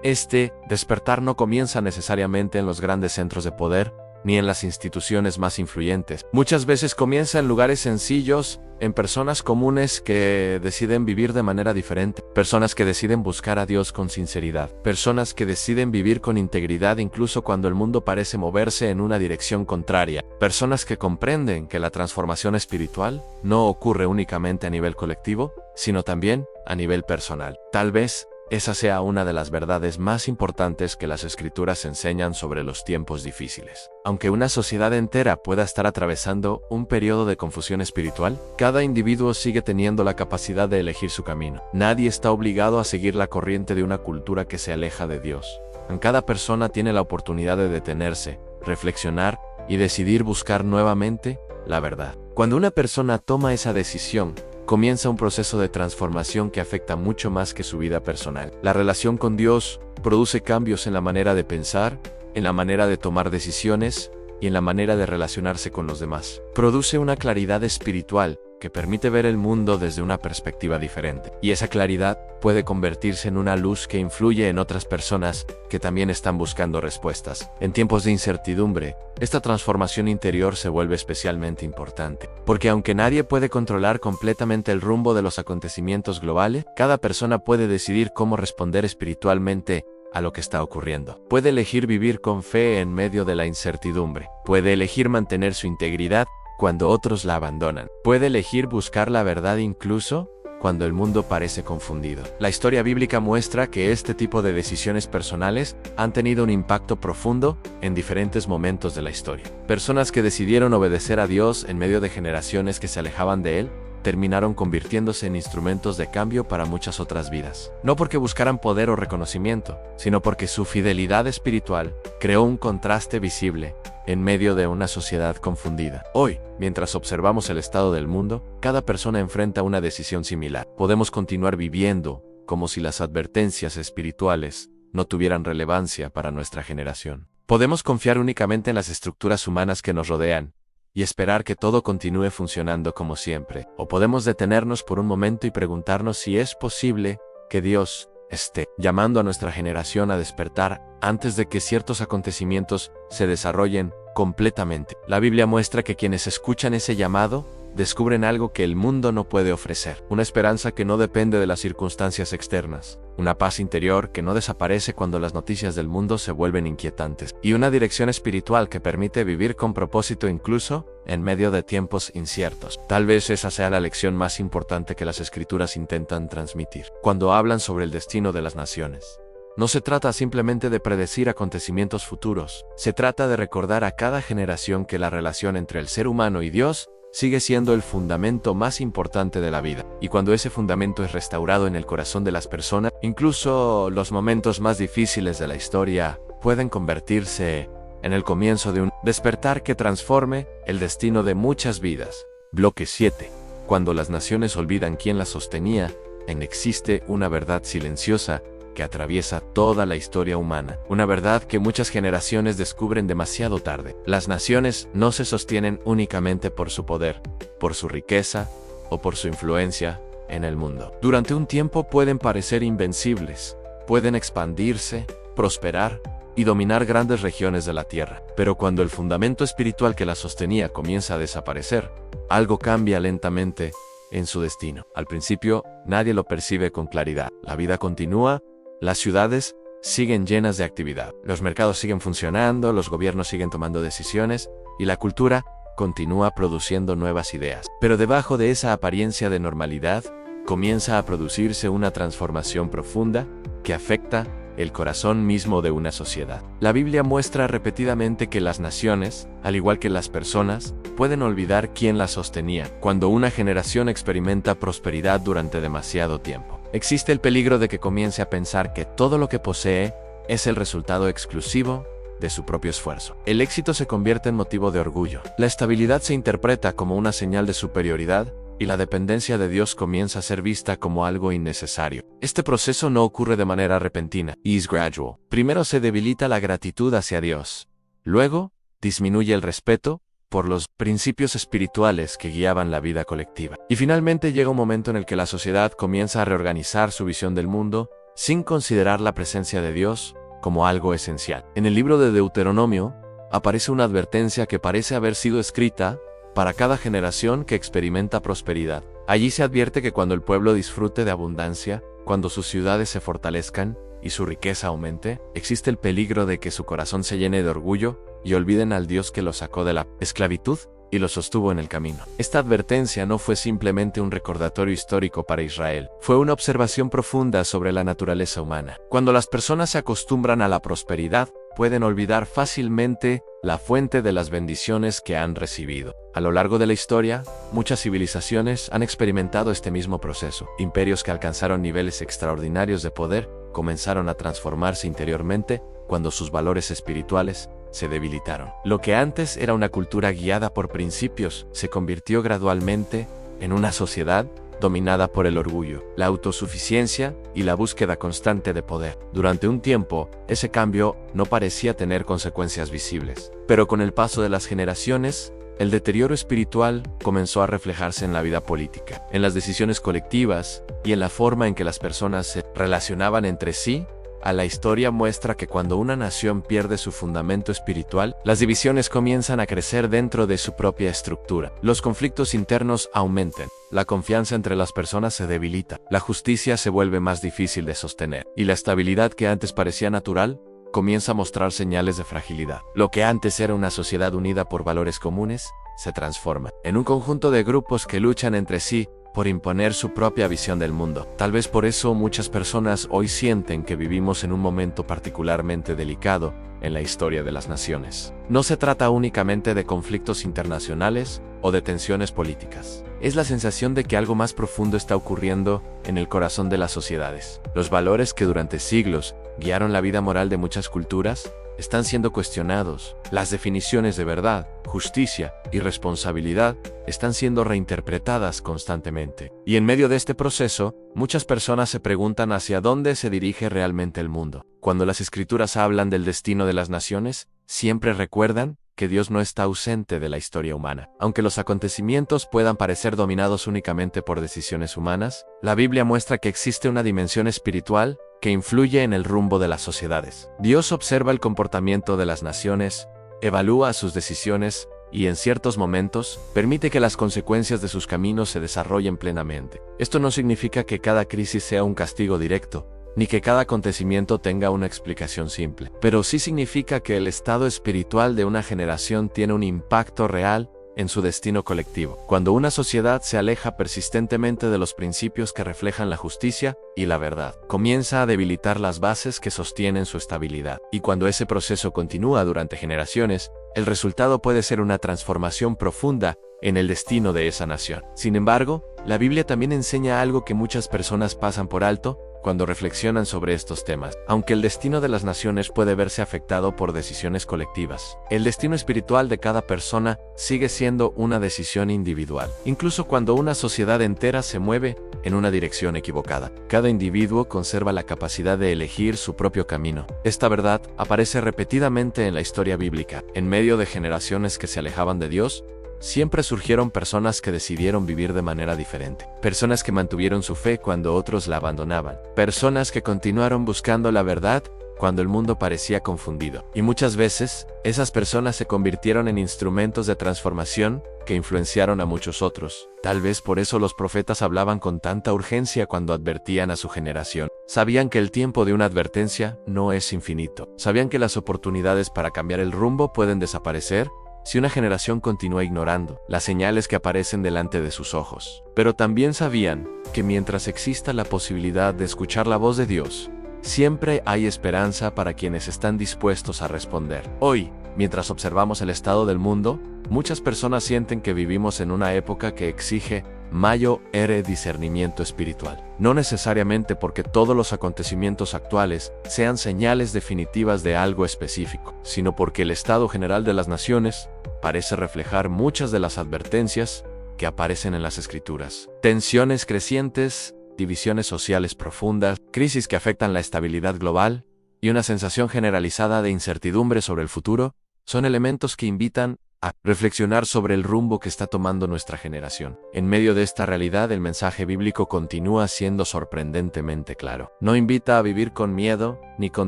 Este despertar no comienza necesariamente en los grandes centros de poder, ni en las instituciones más influyentes. Muchas veces comienza en lugares sencillos, en personas comunes que deciden vivir de manera diferente, personas que deciden buscar a Dios con sinceridad, personas que deciden vivir con integridad incluso cuando el mundo parece moverse en una dirección contraria, personas que comprenden que la transformación espiritual no ocurre únicamente a nivel colectivo, sino también a nivel personal. Tal vez esa sea una de las verdades más importantes que las Escrituras enseñan sobre los tiempos difíciles. Aunque una sociedad entera pueda estar atravesando un periodo de confusión espiritual, cada individuo sigue teniendo la capacidad de elegir su camino. Nadie está obligado a seguir la corriente de una cultura que se aleja de Dios. Cada persona tiene la oportunidad de detenerse, reflexionar y decidir buscar nuevamente la verdad. Cuando una persona toma esa decisión, comienza un proceso de transformación que afecta mucho más que su vida personal. La relación con Dios produce cambios en la manera de pensar, en la manera de tomar decisiones y en la manera de relacionarse con los demás. Produce una claridad espiritual que permite ver el mundo desde una perspectiva diferente. Y esa claridad puede convertirse en una luz que influye en otras personas que también están buscando respuestas. En tiempos de incertidumbre, esta transformación interior se vuelve especialmente importante. Porque aunque nadie puede controlar completamente el rumbo de los acontecimientos globales, cada persona puede decidir cómo responder espiritualmente a lo que está ocurriendo. Puede elegir vivir con fe en medio de la incertidumbre. Puede elegir mantener su integridad cuando otros la abandonan. Puede elegir buscar la verdad incluso cuando el mundo parece confundido. La historia bíblica muestra que este tipo de decisiones personales han tenido un impacto profundo en diferentes momentos de la historia. Personas que decidieron obedecer a Dios en medio de generaciones que se alejaban de Él, terminaron convirtiéndose en instrumentos de cambio para muchas otras vidas. No porque buscaran poder o reconocimiento, sino porque su fidelidad espiritual creó un contraste visible en medio de una sociedad confundida. Hoy, mientras observamos el estado del mundo, cada persona enfrenta una decisión similar. Podemos continuar viviendo como si las advertencias espirituales no tuvieran relevancia para nuestra generación. Podemos confiar únicamente en las estructuras humanas que nos rodean y esperar que todo continúe funcionando como siempre. O podemos detenernos por un momento y preguntarnos si es posible que Dios esté llamando a nuestra generación a despertar antes de que ciertos acontecimientos se desarrollen completamente. La Biblia muestra que quienes escuchan ese llamado descubren algo que el mundo no puede ofrecer, una esperanza que no depende de las circunstancias externas, una paz interior que no desaparece cuando las noticias del mundo se vuelven inquietantes, y una dirección espiritual que permite vivir con propósito incluso en medio de tiempos inciertos. Tal vez esa sea la lección más importante que las Escrituras intentan transmitir cuando hablan sobre el destino de las naciones. No se trata simplemente de predecir acontecimientos futuros, se trata de recordar a cada generación que la relación entre el ser humano y Dios sigue siendo el fundamento más importante de la vida. Y cuando ese fundamento es restaurado en el corazón de las personas, incluso los momentos más difíciles de la historia pueden convertirse en el comienzo de un despertar que transforme el destino de muchas vidas. Bloque 7. Cuando las naciones olvidan quién las sostenía, existe una verdad silenciosa que atraviesa toda la historia humana. Una verdad que muchas generaciones descubren demasiado tarde. Las naciones no se sostienen únicamente por su poder, por su riqueza o por su influencia en el mundo. Durante un tiempo pueden parecer invencibles, pueden expandirse, prosperar y dominar grandes regiones de la tierra. Pero cuando el fundamento espiritual que las sostenía comienza a desaparecer, algo cambia lentamente en su destino. Al principio, nadie lo percibe con claridad. La vida continúa. Las ciudades siguen llenas de actividad, los mercados siguen funcionando, los gobiernos siguen tomando decisiones y la cultura continúa produciendo nuevas ideas. Pero debajo de esa apariencia de normalidad, comienza a producirse una transformación profunda que afecta el corazón mismo de una sociedad. La Biblia muestra repetidamente que las naciones, al igual que las personas, pueden olvidar quién las sostenía cuando una generación experimenta prosperidad durante demasiado tiempo. Existe el peligro de que comience a pensar que todo lo que posee es el resultado exclusivo de su propio esfuerzo. El éxito se convierte en motivo de orgullo. La estabilidad se interpreta como una señal de superioridad y la dependencia de Dios comienza a ser vista como algo innecesario. Este proceso no ocurre de manera repentina, is gradual. Primero se debilita la gratitud hacia Dios. Luego, disminuye el respeto por los principios espirituales que guiaban la vida colectiva. Y finalmente llega un momento en el que la sociedad comienza a reorganizar su visión del mundo sin considerar la presencia de Dios como algo esencial. En el libro de Deuteronomio aparece una advertencia que parece haber sido escrita para cada generación que experimenta prosperidad. Allí se advierte que cuando el pueblo disfrute de abundancia, cuando sus ciudades se fortalezcan y su riqueza aumente, existe el peligro de que su corazón se llene de orgullo y olviden al Dios que los sacó de la esclavitud y los sostuvo en el camino. Esta advertencia no fue simplemente un recordatorio histórico para Israel, fue una observación profunda sobre la naturaleza humana. Cuando las personas se acostumbran a la prosperidad, pueden olvidar fácilmente la fuente de las bendiciones que han recibido. A lo largo de la historia, muchas civilizaciones han experimentado este mismo proceso. Imperios que alcanzaron niveles extraordinarios de poder comenzaron a transformarse interiormente cuando sus valores espirituales se debilitaron. Lo que antes era una cultura guiada por principios se convirtió gradualmente en una sociedad dominada por el orgullo, la autosuficiencia y la búsqueda constante de poder. Durante un tiempo, ese cambio no parecía tener consecuencias visibles, pero con el paso de las generaciones, el deterioro espiritual comenzó a reflejarse en la vida política, en las decisiones colectivas y en la forma en que las personas se relacionaban entre sí. La historia muestra que cuando una nación pierde su fundamento espiritual, las divisiones comienzan a crecer dentro de su propia estructura. Los conflictos internos aumentan, la confianza entre las personas se debilita, la justicia se vuelve más difícil de sostener, y la estabilidad que antes parecía natural comienza a mostrar señales de fragilidad. Lo que antes era una sociedad unida por valores comunes, se transforma en un conjunto de grupos que luchan entre sí por imponer su propia visión del mundo. Tal vez por eso muchas personas hoy sienten que vivimos en un momento particularmente delicado en la historia de las naciones. No se trata únicamente de conflictos internacionales o de tensiones políticas. Es la sensación de que algo más profundo está ocurriendo en el corazón de las sociedades. Los valores que durante siglos guiaron la vida moral de muchas culturas están siendo cuestionados. Las definiciones de verdad, justicia y responsabilidad están siendo reinterpretadas constantemente. Y en medio de este proceso, muchas personas se preguntan hacia dónde se dirige realmente el mundo. Cuando las escrituras hablan del destino de las naciones, siempre recuerdan que Dios no está ausente de la historia humana. Aunque los acontecimientos puedan parecer dominados únicamente por decisiones humanas, la Biblia muestra que existe una dimensión espiritual que influye en el rumbo de las sociedades. Dios observa el comportamiento de las naciones, evalúa sus decisiones y en ciertos momentos permite que las consecuencias de sus caminos se desarrollen plenamente. Esto no significa que cada crisis sea un castigo directo, ni que cada acontecimiento tenga una explicación simple, pero sí significa que el estado espiritual de una generación tiene un impacto real en su destino colectivo. Cuando una sociedad se aleja persistentemente de los principios que reflejan la justicia y la verdad, comienza a debilitar las bases que sostienen su estabilidad. Y cuando ese proceso continúa durante generaciones, el resultado puede ser una transformación profunda en el destino de esa nación. Sin embargo, la Biblia también enseña algo que muchas personas pasan por alto cuando reflexionan sobre estos temas. Aunque el destino de las naciones puede verse afectado por decisiones colectivas, el destino espiritual de cada persona sigue siendo una decisión individual. Incluso cuando una sociedad entera se mueve en una dirección equivocada, cada individuo conserva la capacidad de elegir su propio camino. Esta verdad aparece repetidamente en la historia bíblica. En medio de generaciones que se alejaban de Dios, siempre surgieron personas que decidieron vivir de manera diferente. Personas que mantuvieron su fe cuando otros la abandonaban. Personas que continuaron buscando la verdad cuando el mundo parecía confundido. Y muchas veces, esas personas se convirtieron en instrumentos de transformación que influenciaron a muchos otros. Tal vez por eso los profetas hablaban con tanta urgencia cuando advertían a su generación. Sabían que el tiempo de una advertencia no es infinito. Sabían que las oportunidades para cambiar el rumbo pueden desaparecer si una generación continúa ignorando las señales que aparecen delante de sus ojos. Pero también sabían que mientras exista la posibilidad de escuchar la voz de Dios, siempre hay esperanza para quienes están dispuestos a responder. Hoy, mientras observamos el estado del mundo, muchas personas sienten que vivimos en una época que exige mayor discernimiento espiritual. No necesariamente porque todos los acontecimientos actuales sean señales definitivas de algo específico, sino porque el estado general de las naciones parece reflejar muchas de las advertencias que aparecen en las Escrituras. Tensiones crecientes, divisiones sociales profundas, crisis que afectan la estabilidad global y una sensación generalizada de incertidumbre sobre el futuro son elementos que invitan a reflexionar sobre el rumbo que está tomando nuestra generación. En medio de esta realidad, el mensaje bíblico continúa siendo sorprendentemente claro. No invita a vivir con miedo ni con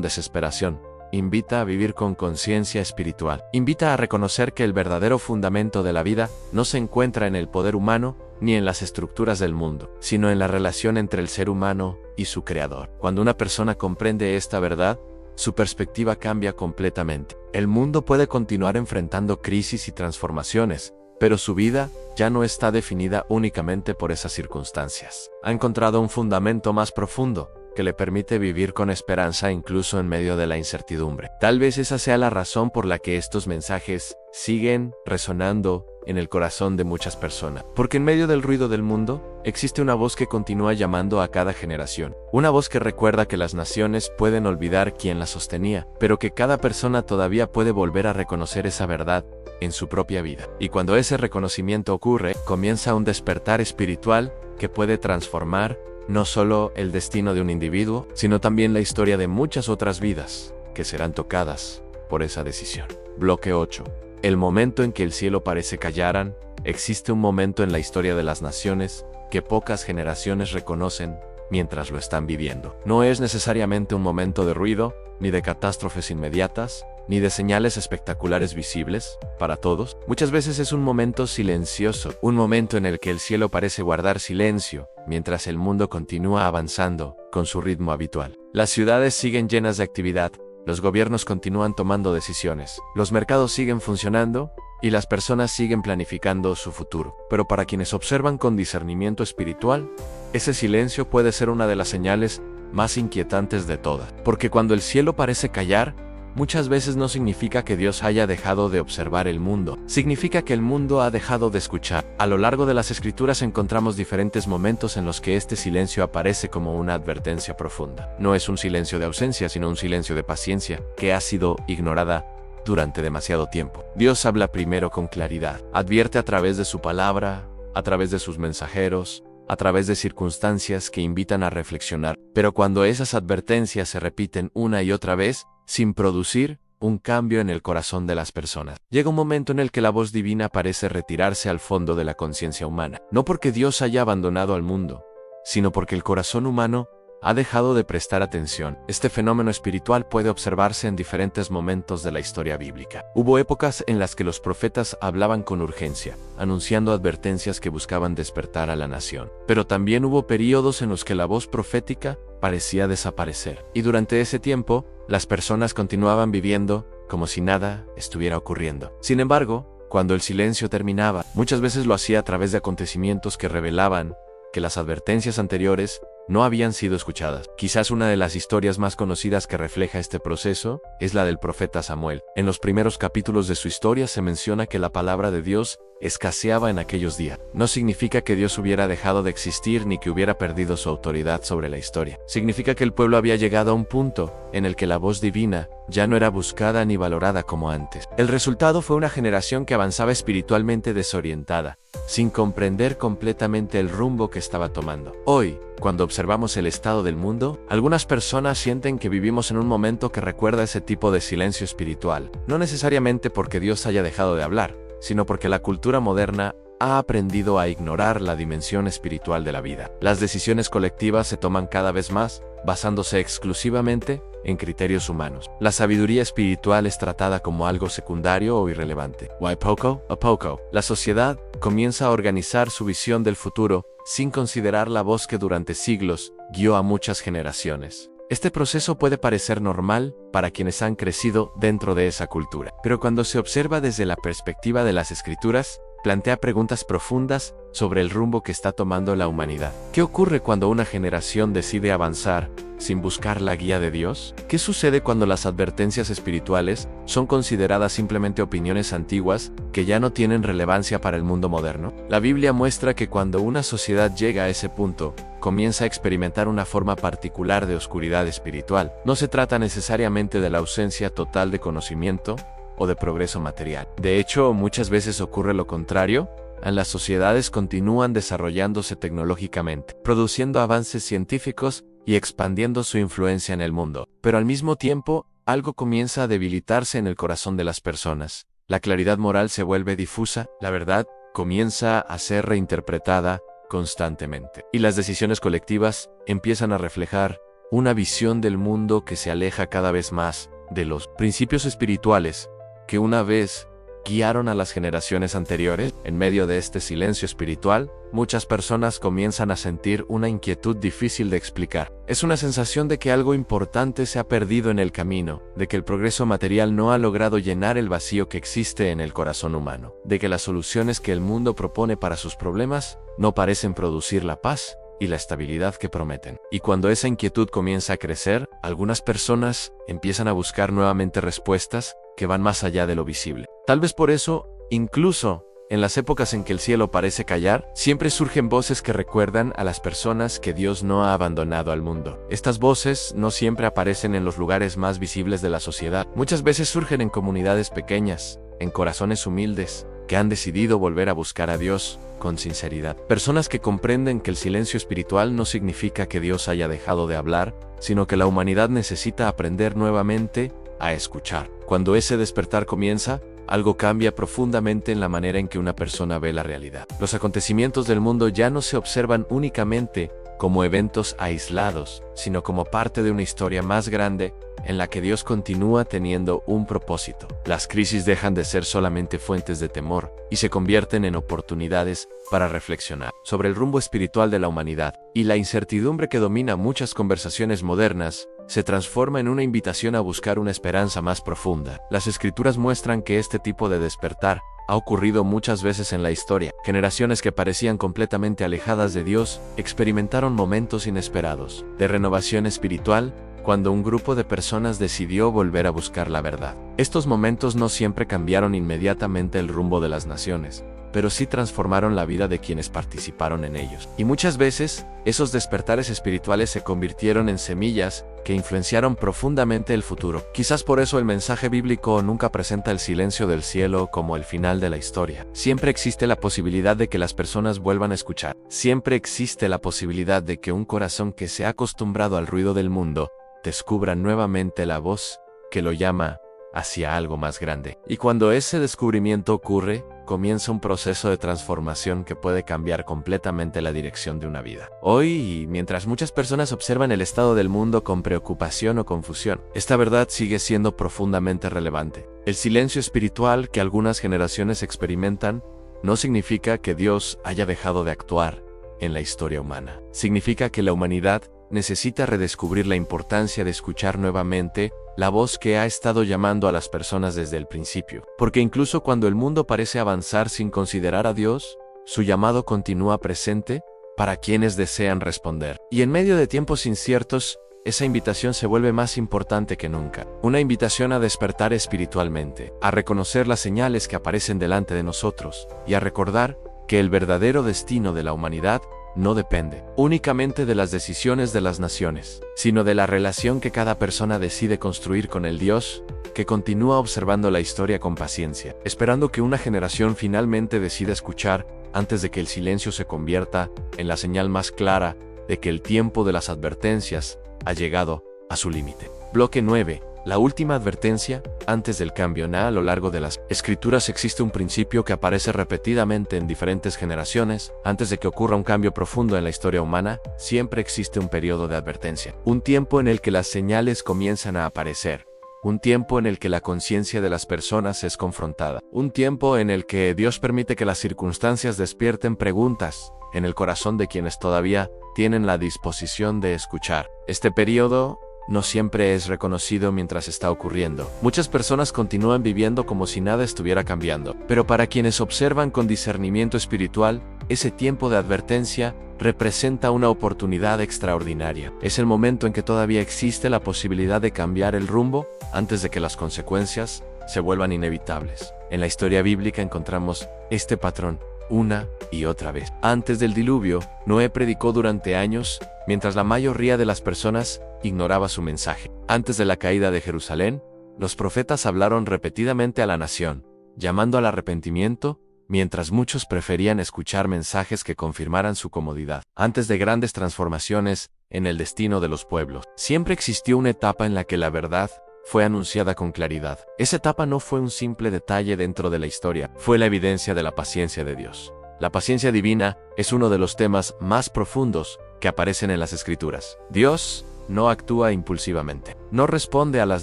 desesperación. Invita a vivir con conciencia espiritual. Invita a reconocer que el verdadero fundamento de la vida no se encuentra en el poder humano ni en las estructuras del mundo, sino en la relación entre el ser humano y su creador. Cuando una persona comprende esta verdad, su perspectiva cambia completamente. El mundo puede continuar enfrentando crisis y transformaciones, pero su vida ya no está definida únicamente por esas circunstancias. Ha encontrado un fundamento más profundo que le permite vivir con esperanza incluso en medio de la incertidumbre. Tal vez esa sea la razón por la que estos mensajes siguen resonando en el corazón de muchas personas. Porque en medio del ruido del mundo, existe una voz que continúa llamando a cada generación. Una voz que recuerda que las naciones pueden olvidar quién las sostenía, pero que cada persona todavía puede volver a reconocer esa verdad en su propia vida. Y cuando ese reconocimiento ocurre, comienza un despertar espiritual que puede transformar no solo el destino de un individuo, sino también la historia de muchas otras vidas que serán tocadas por esa decisión. Bloque 8. El momento en que el cielo parece callar. Existe un momento en la historia de las naciones que pocas generaciones reconocen mientras lo están viviendo. No es necesariamente un momento de ruido, ni de catástrofes inmediatas, ni de señales espectaculares visibles para todos. Muchas veces es un momento silencioso, un momento en el que el cielo parece guardar silencio, mientras el mundo continúa avanzando con su ritmo habitual. Las ciudades siguen llenas de actividad, los gobiernos continúan tomando decisiones, los mercados siguen funcionando y las personas siguen planificando su futuro. Pero para quienes observan con discernimiento espiritual, ese silencio puede ser una de las señales más inquietantes de todas. Porque cuando el cielo parece callar, muchas veces no significa que Dios haya dejado de observar el mundo. Significa que el mundo ha dejado de escuchar. A lo largo de las Escrituras encontramos diferentes momentos en los que este silencio aparece como una advertencia profunda. No es un silencio de ausencia, sino un silencio de paciencia, que ha sido ignorada durante demasiado tiempo. Dios habla primero con claridad. Advierte a través de su palabra, a través de sus mensajeros, a través de circunstancias que invitan a reflexionar. Pero cuando esas advertencias se repiten una y otra vez, sin producir un cambio en el corazón de las personas, llega un momento en el que la voz divina parece retirarse al fondo de la conciencia humana. No porque Dios haya abandonado al mundo, sino porque el corazón humano ha dejado de prestar atención. Este fenómeno espiritual puede observarse en diferentes momentos de la historia bíblica. Hubo épocas en las que los profetas hablaban con urgencia, anunciando advertencias que buscaban despertar a la nación. Pero también hubo períodos en los que la voz profética parecía desaparecer. Y durante ese tiempo, las personas continuaban viviendo como si nada estuviera ocurriendo. Sin embargo, cuando el silencio terminaba, muchas veces lo hacía a través de acontecimientos que revelaban que las advertencias anteriores no habían sido escuchadas. Quizás una de las historias más conocidas que refleja este proceso es la del profeta Samuel. En los primeros capítulos de su historia se menciona que la palabra de Dios escaseaba en aquellos días. No significa que Dios hubiera dejado de existir ni que hubiera perdido su autoridad sobre la historia. Significa que el pueblo había llegado a un punto en el que la voz divina ya no era buscada ni valorada como antes. El resultado fue una generación que avanzaba espiritualmente desorientada, sin comprender completamente el rumbo que estaba tomando. Hoy, cuando observamos el estado del mundo, algunas personas sienten que vivimos en un momento que recuerda ese tipo de silencio espiritual, no necesariamente porque Dios haya dejado de hablar, sino porque la cultura moderna ha aprendido a ignorar la dimensión espiritual de la vida. Las decisiones colectivas se toman cada vez más basándose exclusivamente en criterios humanos. La sabiduría espiritual es tratada como algo secundario o irrelevante. Why poco a poco, la sociedad comienza a organizar su visión del futuro sin considerar la voz que durante siglos guió a muchas generaciones. Este proceso puede parecer normal para quienes han crecido dentro de esa cultura, pero cuando se observa desde la perspectiva de las Escrituras, plantea preguntas profundas sobre el rumbo que está tomando la humanidad. ¿Qué ocurre cuando una generación decide avanzar sin buscar la guía de Dios? ¿Qué sucede cuando las advertencias espirituales son consideradas simplemente opiniones antiguas que ya no tienen relevancia para el mundo moderno? La Biblia muestra que cuando una sociedad llega a ese punto, comienza a experimentar una forma particular de oscuridad espiritual. No se trata necesariamente de la ausencia total de conocimiento o de progreso material. De hecho, muchas veces ocurre lo contrario. Las sociedades continúan desarrollándose tecnológicamente, produciendo avances científicos y expandiendo su influencia en el mundo. Pero al mismo tiempo, algo comienza a debilitarse en el corazón de las personas. La claridad moral se vuelve difusa, la verdad comienza a ser reinterpretada constantemente. Y las decisiones colectivas empiezan a reflejar una visión del mundo que se aleja cada vez más de los principios espirituales que una vez guiaron a las generaciones anteriores. En medio de este silencio espiritual, muchas personas comienzan a sentir una inquietud difícil de explicar. Es una sensación de que algo importante se ha perdido en el camino, de que el progreso material no ha logrado llenar el vacío que existe en el corazón humano, de que las soluciones que el mundo propone para sus problemas no parecen producir la paz y la estabilidad que prometen. Y cuando esa inquietud comienza a crecer, algunas personas empiezan a buscar nuevamente respuestas que van más allá de lo visible. Tal vez por eso, incluso en las épocas en que el cielo parece callar, siempre surgen voces que recuerdan a las personas que Dios no ha abandonado al mundo. Estas voces no siempre aparecen en los lugares más visibles de la sociedad. Muchas veces surgen en comunidades pequeñas, en corazones humildes, que han decidido volver a buscar a Dios con sinceridad. Personas que comprenden que el silencio espiritual no significa que Dios haya dejado de hablar, sino que la humanidad necesita aprender nuevamente a escuchar. Cuando ese despertar comienza, algo cambia profundamente en la manera en que una persona ve la realidad. Los acontecimientos del mundo ya no se observan únicamente como eventos aislados, sino como parte de una historia más grande en la que Dios continúa teniendo un propósito. Las crisis dejan de ser solamente fuentes de temor y se convierten en oportunidades para reflexionar sobre el rumbo espiritual de la humanidad, y la incertidumbre que domina muchas conversaciones modernas se transforma en una invitación a buscar una esperanza más profunda. Las Escrituras muestran que este tipo de despertar ha ocurrido muchas veces en la historia. Generaciones que parecían completamente alejadas de Dios experimentaron momentos inesperados de renovación espiritual cuando un grupo de personas decidió volver a buscar la verdad. Estos momentos no siempre cambiaron inmediatamente el rumbo de las naciones, pero sí transformaron la vida de quienes participaron en ellos. Y muchas veces, esos despertares espirituales se convirtieron en semillas que influenciaron profundamente el futuro. Quizás por eso el mensaje bíblico nunca presenta el silencio del cielo como el final de la historia. Siempre existe la posibilidad de que las personas vuelvan a escuchar. Siempre existe la posibilidad de que un corazón que se ha acostumbrado al ruido del mundo descubra nuevamente la voz que lo llama hacia algo más grande. Y cuando ese descubrimiento ocurre, comienza un proceso de transformación que puede cambiar completamente la dirección de una vida. Hoy, mientras muchas personas observan el estado del mundo con preocupación o confusión, esta verdad sigue siendo profundamente relevante. El silencio espiritual que algunas generaciones experimentan no significa que Dios haya dejado de actuar en la historia humana. Significa que la humanidad necesita redescubrir la importancia de escuchar nuevamente la voz que ha estado llamando a las personas desde el principio. Porque incluso cuando el mundo parece avanzar sin considerar a Dios, su llamado continúa presente para quienes desean responder. Y en medio de tiempos inciertos, esa invitación se vuelve más importante que nunca. Una invitación a despertar espiritualmente, a reconocer las señales que aparecen delante de nosotros y a recordar que el verdadero destino de la humanidad no depende únicamente de las decisiones de las naciones, sino de la relación que cada persona decide construir con el Dios que continúa observando la historia con paciencia, esperando que una generación finalmente decida escuchar antes de que el silencio se convierta en la señal más clara de que el tiempo de las advertencias ha llegado a su límite. Bloque 9. La última advertencia, antes del cambio. A lo largo de las Escrituras existe un principio que aparece repetidamente en diferentes generaciones. Antes de que ocurra un cambio profundo en la historia humana, siempre existe un periodo de advertencia. Un tiempo en el que las señales comienzan a aparecer. Un tiempo en el que la conciencia de las personas es confrontada. Un tiempo en el que Dios permite que las circunstancias despierten preguntas en el corazón de quienes todavía tienen la disposición de escuchar. Este periodo no siempre es reconocido mientras está ocurriendo. Muchas personas continúan viviendo como si nada estuviera cambiando. Pero para quienes observan con discernimiento espiritual, ese tiempo de advertencia representa una oportunidad extraordinaria. Es el momento en que todavía existe la posibilidad de cambiar el rumbo antes de que las consecuencias se vuelvan inevitables. En la historia bíblica encontramos este patrón una y otra vez. Antes del diluvio, Noé predicó durante años, mientras la mayoría de las personas ignoraba su mensaje. Antes de la caída de Jerusalén, los profetas hablaron repetidamente a la nación, llamando al arrepentimiento, mientras muchos preferían escuchar mensajes que confirmaran su comodidad. Antes de grandes transformaciones en el destino de los pueblos, siempre existió una etapa en la que la verdad fue anunciada con claridad. Esa etapa no fue un simple detalle dentro de la historia, fue la evidencia de la paciencia de Dios. La paciencia divina es uno de los temas más profundos que aparecen en las Escrituras. Dios no actúa impulsivamente. No responde a las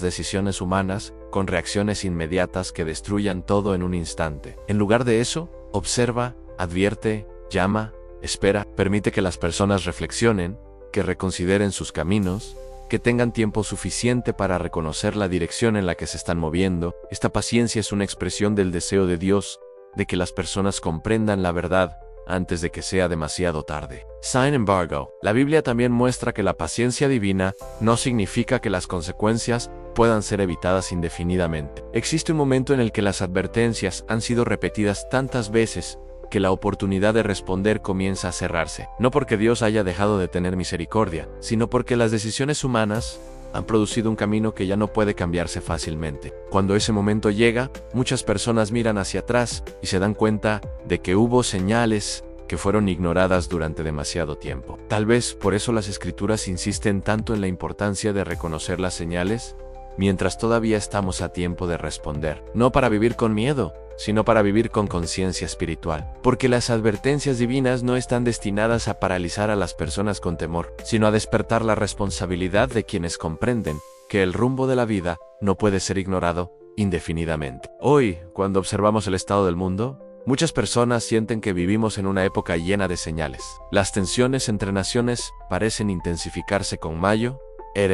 decisiones humanas con reacciones inmediatas que destruyan todo en un instante. En lugar de eso, observa, advierte, llama, espera, permite que las personas reflexionen, que reconsideren sus caminos, que tengan tiempo suficiente para reconocer la dirección en la que se están moviendo. Esta paciencia es una expresión del deseo de Dios de que las personas comprendan la verdad antes de que sea demasiado tarde. Sin embargo, la Biblia también muestra que la paciencia divina no significa que las consecuencias puedan ser evitadas indefinidamente. Existe un momento en el que las advertencias han sido repetidas tantas veces que la oportunidad de responder comienza a cerrarse. No porque Dios haya dejado de tener misericordia, sino porque las decisiones humanas han producido un camino que ya no puede cambiarse fácilmente. Cuando ese momento llega, muchas personas miran hacia atrás y se dan cuenta de que hubo señales que fueron ignoradas durante demasiado tiempo. Tal vez por eso las Escrituras insisten tanto en la importancia de reconocer las señales, mientras todavía estamos a tiempo de responder. No para vivir con miedo, sino para vivir con conciencia espiritual. Porque las advertencias divinas no están destinadas a paralizar a las personas con temor, sino a despertar la responsabilidad de quienes comprenden que el rumbo de la vida no puede ser ignorado indefinidamente. Hoy, cuando observamos el estado del mundo, muchas personas sienten que vivimos en una época llena de señales. Las tensiones entre naciones parecen intensificarse con mayor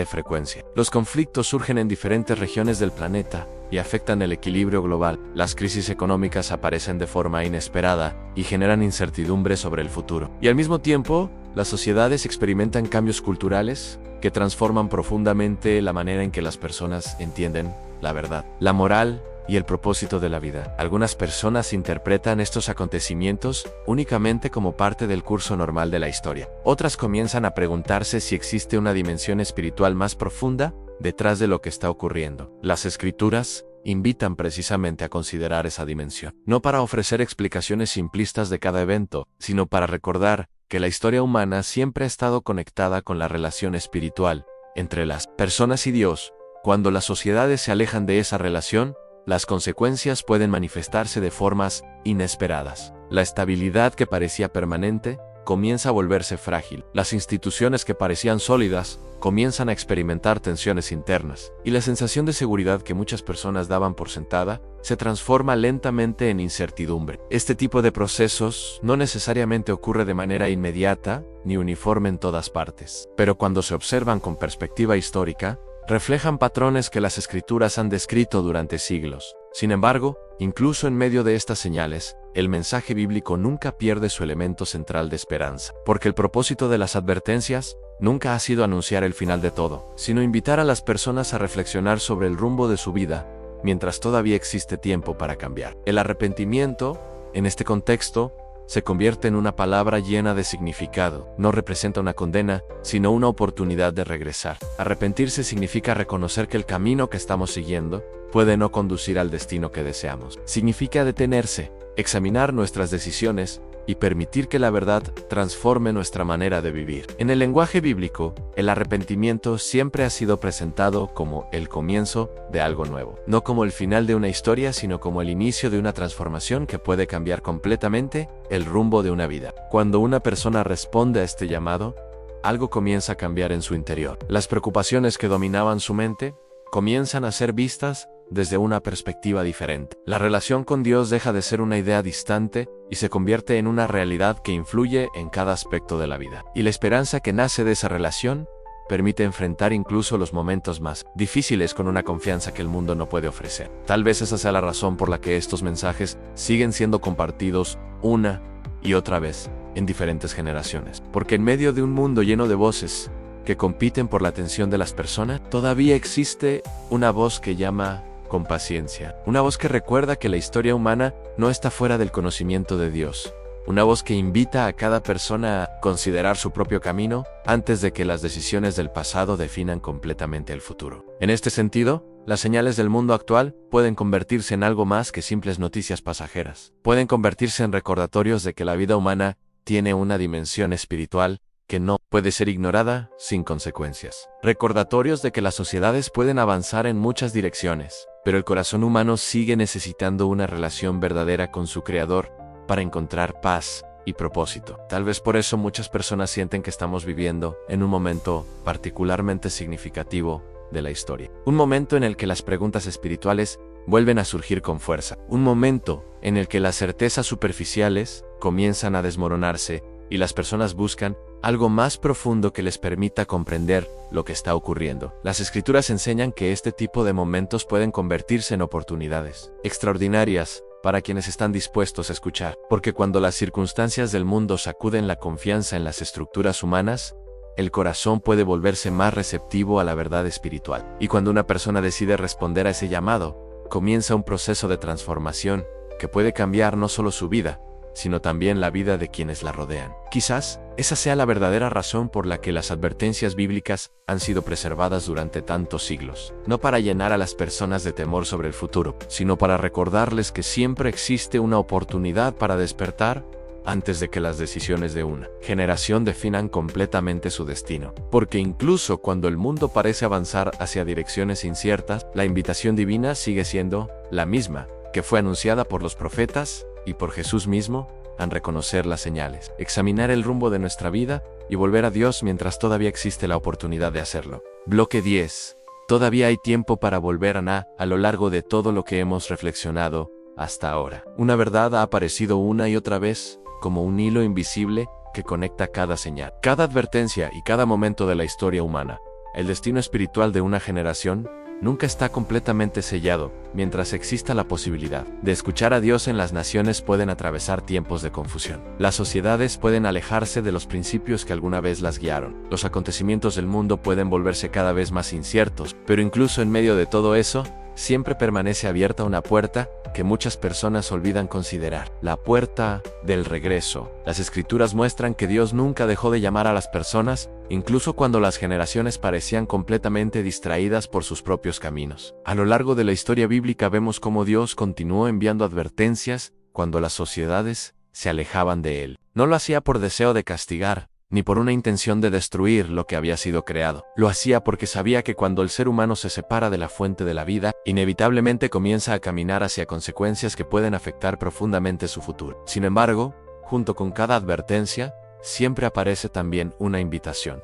frecuencia. Los conflictos surgen en diferentes regiones del planeta y afectan el equilibrio global. Las crisis económicas aparecen de forma inesperada y generan incertidumbre sobre el futuro. Y al mismo tiempo, las sociedades experimentan cambios culturales que transforman profundamente la manera en que las personas entienden la verdad, la moral y el propósito de la vida. Algunas personas interpretan estos acontecimientos únicamente como parte del curso normal de la historia. Otras comienzan a preguntarse si existe una dimensión espiritual más profunda detrás de lo que está ocurriendo. Las Escrituras invitan precisamente a considerar esa dimensión, no para ofrecer explicaciones simplistas de cada evento, sino para recordar que la historia humana siempre ha estado conectada con la relación espiritual entre las personas y Dios. Cuando las sociedades se alejan de esa relación, las consecuencias pueden manifestarse de formas inesperadas. La estabilidad que parecía permanente comienza a volverse frágil. Las instituciones que parecían sólidas comienzan a experimentar tensiones internas. Y la sensación de seguridad que muchas personas daban por sentada se transforma lentamente en incertidumbre. Este tipo de procesos no necesariamente ocurre de manera inmediata ni uniforme en todas partes. Pero cuando se observan con perspectiva histórica, reflejan patrones que las Escrituras han descrito durante siglos. Sin embargo, incluso en medio de estas señales, el mensaje bíblico nunca pierde su elemento central de esperanza. Porque el propósito de las advertencias nunca ha sido anunciar el final de todo, sino invitar a las personas a reflexionar sobre el rumbo de su vida, mientras todavía existe tiempo para cambiar. El arrepentimiento, en este contexto, se convierte en una palabra llena de significado. No representa una condena, sino una oportunidad de regresar. Arrepentirse significa reconocer que el camino que estamos siguiendo puede no conducir al destino que deseamos. Significa detenerse, examinar nuestras decisiones y permitir que la verdad transforme nuestra manera de vivir. En el lenguaje bíblico, el arrepentimiento siempre ha sido presentado como el comienzo de algo nuevo. No como el final de una historia, sino como el inicio de una transformación que puede cambiar completamente el rumbo de una vida. Cuando una persona responde a este llamado, algo comienza a cambiar en su interior. Las preocupaciones que dominaban su mente comienzan a ser vistas desde una perspectiva diferente. La relación con Dios deja de ser una idea distante y se convierte en una realidad que influye en cada aspecto de la vida. Y la esperanza que nace de esa relación permite enfrentar incluso los momentos más difíciles con una confianza que el mundo no puede ofrecer. Tal vez esa sea la razón por la que estos mensajes siguen siendo compartidos una y otra vez en diferentes generaciones. Porque en medio de un mundo lleno de voces que compiten por la atención de las personas, todavía existe una voz que llama con paciencia. Una voz que recuerda que la historia humana no está fuera del conocimiento de Dios. Una voz que invita a cada persona a considerar su propio camino antes de que las decisiones del pasado definan completamente el futuro. En este sentido, las señales del mundo actual pueden convertirse en algo más que simples noticias pasajeras. Pueden convertirse en recordatorios de que la vida humana tiene una dimensión espiritual que no puede ser ignorada sin consecuencias. Recordatorios de que las sociedades pueden avanzar en muchas direcciones, pero el corazón humano sigue necesitando una relación verdadera con su Creador para encontrar paz y propósito. Tal vez por eso muchas personas sienten que estamos viviendo en un momento particularmente significativo de la historia. Un momento en el que las preguntas espirituales vuelven a surgir con fuerza. Un momento en el que las certezas superficiales comienzan a desmoronarse y las personas buscan algo más profundo que les permita comprender lo que está ocurriendo. Las Escrituras enseñan que este tipo de momentos pueden convertirse en oportunidades extraordinarias para quienes están dispuestos a escuchar. Porque cuando las circunstancias del mundo sacuden la confianza en las estructuras humanas, el corazón puede volverse más receptivo a la verdad espiritual. Y cuando una persona decide responder a ese llamado, comienza un proceso de transformación que puede cambiar no solo su vida, sino también la vida de quienes la rodean. Quizás esa sea la verdadera razón por la que las advertencias bíblicas han sido preservadas durante tantos siglos. No para llenar a las personas de temor sobre el futuro, sino para recordarles que siempre existe una oportunidad para despertar antes de que las decisiones de una generación definan completamente su destino. Porque incluso cuando el mundo parece avanzar hacia direcciones inciertas, la invitación divina sigue siendo la misma que fue anunciada por los profetas y por Jesús mismo, a reconocer las señales, examinar el rumbo de nuestra vida y volver a Dios mientras todavía existe la oportunidad de hacerlo. Bloque 10. Todavía hay tiempo para volver a lo largo de todo lo que hemos reflexionado hasta ahora. Una verdad ha aparecido una y otra vez como un hilo invisible que conecta cada señal, cada advertencia y cada momento de la historia humana. El destino espiritual de una generación nunca está completamente sellado. Mientras exista la posibilidad de escuchar a Dios, en las naciones pueden atravesar tiempos de confusión. Las sociedades pueden alejarse de los principios que alguna vez las guiaron. Los acontecimientos del mundo pueden volverse cada vez más inciertos, pero incluso en medio de todo eso, siempre permanece abierta una puerta que muchas personas olvidan considerar: la puerta del regreso. Las Escrituras muestran que Dios nunca dejó de llamar a las personas, incluso cuando las generaciones parecían completamente distraídas por sus propios caminos. A lo largo de la historia bíblica vemos cómo Dios continuó enviando advertencias cuando las sociedades se alejaban de Él. No lo hacía por deseo de castigar, ni por una intención de destruir lo que había sido creado. Lo hacía porque sabía que cuando el ser humano se separa de la fuente de la vida, inevitablemente comienza a caminar hacia consecuencias que pueden afectar profundamente su futuro. Sin embargo, junto con cada advertencia, siempre aparece también una invitación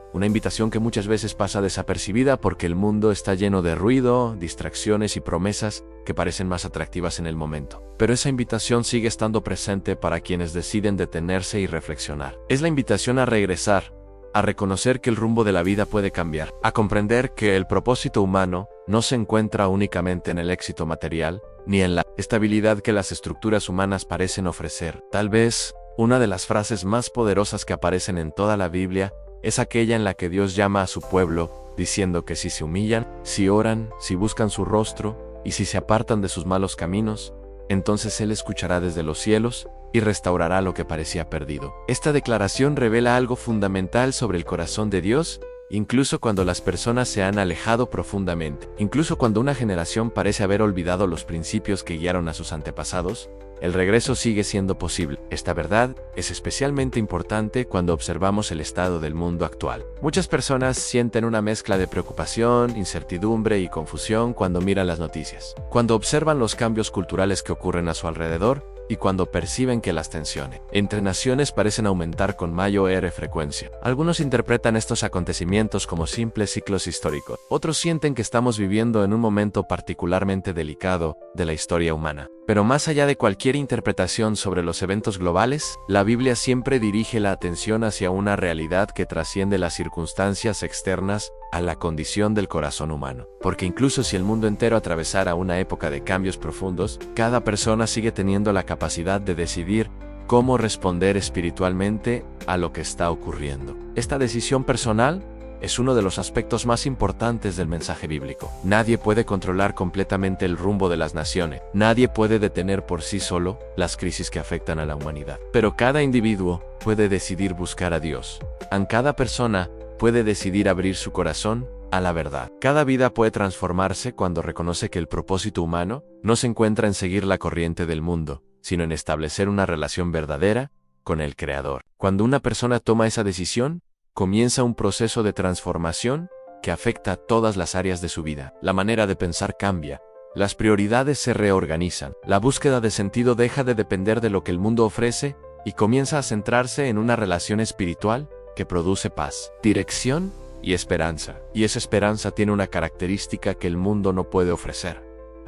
que muchas veces pasa desapercibida porque el mundo está lleno de ruido, distracciones y promesas que parecen más atractivas en el momento. Pero esa invitación sigue estando presente para quienes deciden detenerse y reflexionar. Es la invitación a regresar, a reconocer que el rumbo de la vida puede cambiar, a comprender que el propósito humano no se encuentra únicamente en el éxito material, ni en la estabilidad que las estructuras humanas parecen ofrecer. Tal vez una de las frases más poderosas que aparecen en toda la Biblia es aquella en la que Dios llama a su pueblo, diciendo que si se humillan, si oran, si buscan su rostro, y si se apartan de sus malos caminos, entonces Él escuchará desde los cielos y restaurará lo que parecía perdido. Esta declaración revela algo fundamental sobre el corazón de Dios, incluso cuando las personas se han alejado profundamente. Incluso cuando una generación parece haber olvidado los principios que guiaron a sus antepasados, el regreso sigue siendo posible. Esta verdad es especialmente importante cuando observamos el estado del mundo actual. Muchas personas sienten una mezcla de preocupación, incertidumbre y confusión cuando miran las noticias, cuando observan los cambios culturales que ocurren a su alrededor y cuando perciben que las tensiones entre naciones parecen aumentar con mayor frecuencia. Algunos interpretan estos acontecimientos como simples ciclos históricos. Otros sienten que estamos viviendo en un momento particularmente delicado de la historia humana. Pero más allá de cualquier interpretación sobre los eventos globales, la Biblia siempre dirige la atención hacia una realidad que trasciende las circunstancias externas a la condición del corazón humano. Porque incluso si el mundo entero atravesara una época de cambios profundos, cada persona sigue teniendo la capacidad de decidir cómo responder espiritualmente a lo que está ocurriendo. Esta decisión personal es uno de los aspectos más importantes del mensaje bíblico. Nadie puede controlar completamente el rumbo de las naciones. Nadie puede detener por sí solo las crisis que afectan a la humanidad. Pero cada individuo puede decidir buscar a Dios. Cada persona puede decidir abrir su corazón a la verdad. Cada vida puede transformarse cuando reconoce que el propósito humano no se encuentra en seguir la corriente del mundo, sino en establecer una relación verdadera con el Creador. Cuando una persona toma esa decisión, comienza un proceso de transformación que afecta a todas las áreas de su vida. La manera de pensar cambia, las prioridades se reorganizan, la búsqueda de sentido deja de depender de lo que el mundo ofrece y comienza a centrarse en una relación espiritual que produce paz, dirección y esperanza. Y esa esperanza tiene una característica que el mundo no puede ofrecer.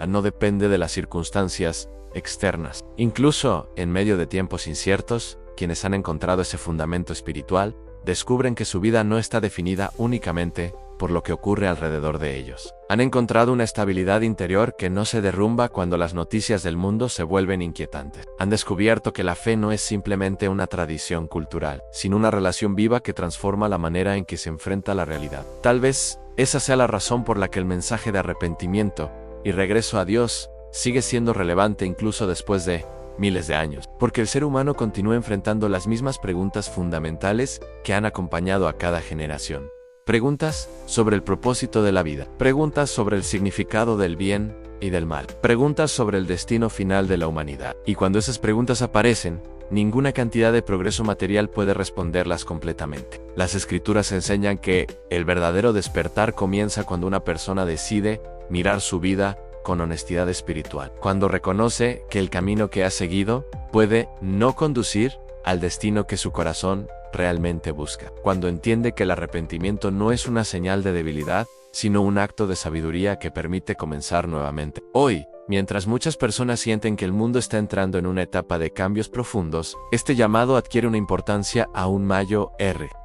No depende de las circunstancias externas. Incluso en medio de tiempos inciertos, quienes han encontrado ese fundamento espiritual descubren que su vida no está definida únicamente por lo que ocurre alrededor de ellos. Han encontrado una estabilidad interior que no se derrumba cuando las noticias del mundo se vuelven inquietantes. Han descubierto que la fe no es simplemente una tradición cultural, sino una relación viva que transforma la manera en que se enfrenta la realidad. Tal vez esa sea la razón por la que el mensaje de arrepentimiento y regreso a Dios sigue siendo relevante incluso después de miles de años, porque el ser humano continúa enfrentando las mismas preguntas fundamentales que han acompañado a cada generación. Preguntas sobre el propósito de la vida, preguntas sobre el significado del bien y del mal, preguntas sobre el destino final de la humanidad. Y cuando esas preguntas aparecen, ninguna cantidad de progreso material puede responderlas completamente. Las escrituras enseñan que el verdadero despertar comienza cuando una persona decide mirar su vida con honestidad espiritual, cuando reconoce que el camino que ha seguido puede no conducir al destino que su corazón realmente busca, cuando entiende que el arrepentimiento no es una señal de debilidad, sino un acto de sabiduría que permite comenzar nuevamente. Hoy, mientras muchas personas sienten que el mundo está entrando en una etapa de cambios profundos, este llamado adquiere una importancia aún mayor.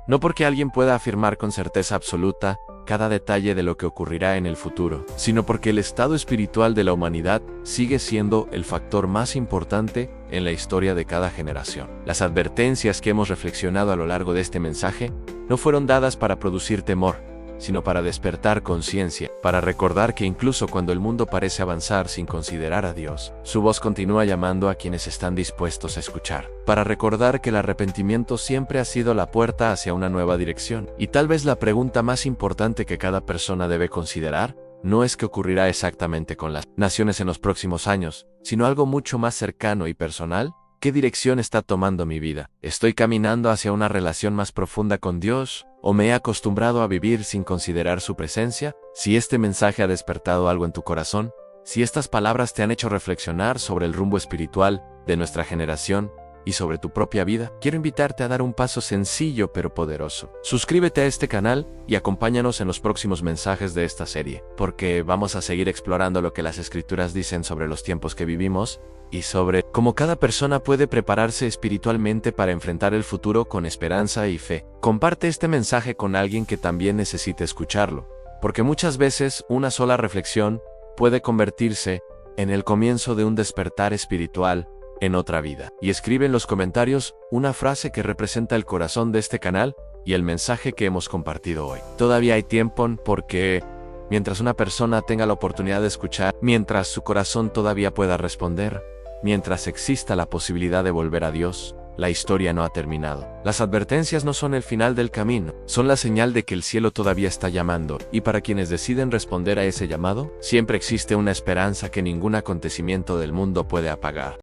No porque alguien pueda afirmar con certeza absoluta cada detalle de lo que ocurrirá en el futuro, sino porque el estado espiritual de la humanidad sigue siendo el factor más importante en la historia de cada generación. Las advertencias que hemos reflexionado a lo largo de este mensaje no fueron dadas para producir temor, sino para despertar conciencia, para recordar que incluso cuando el mundo parece avanzar sin considerar a Dios, su voz continúa llamando a quienes están dispuestos a escuchar, para recordar que el arrepentimiento siempre ha sido la puerta hacia una nueva dirección. Y tal vez la pregunta más importante que cada persona debe considerar no es qué ocurrirá exactamente con las naciones en los próximos años, sino algo mucho más cercano y personal. ¿Qué dirección está tomando mi vida? ¿Estoy caminando hacia una relación más profunda con Dios? ¿O me he acostumbrado a vivir sin considerar su presencia? Si este mensaje ha despertado algo en tu corazón, si estas palabras te han hecho reflexionar sobre el rumbo espiritual de nuestra generación y sobre tu propia vida, quiero invitarte a dar un paso sencillo pero poderoso. Suscríbete a este canal y acompáñanos en los próximos mensajes de esta serie, porque vamos a seguir explorando lo que las Escrituras dicen sobre los tiempos que vivimos y sobre cómo cada persona puede prepararse espiritualmente para enfrentar el futuro con esperanza y fe. Comparte este mensaje con alguien que también necesite escucharlo, porque muchas veces una sola reflexión puede convertirse en el comienzo de un despertar espiritual en otra vida. Y escribe en los comentarios una frase que representa el corazón de este canal y el mensaje que hemos compartido hoy. Todavía hay tiempo, porque mientras una persona tenga la oportunidad de escuchar, mientras su corazón todavía pueda responder, mientras exista la posibilidad de volver a Dios, la historia no ha terminado. Las advertencias no son el final del camino, son la señal de que el cielo todavía está llamando, y para quienes deciden responder a ese llamado, siempre existe una esperanza que ningún acontecimiento del mundo puede apagar.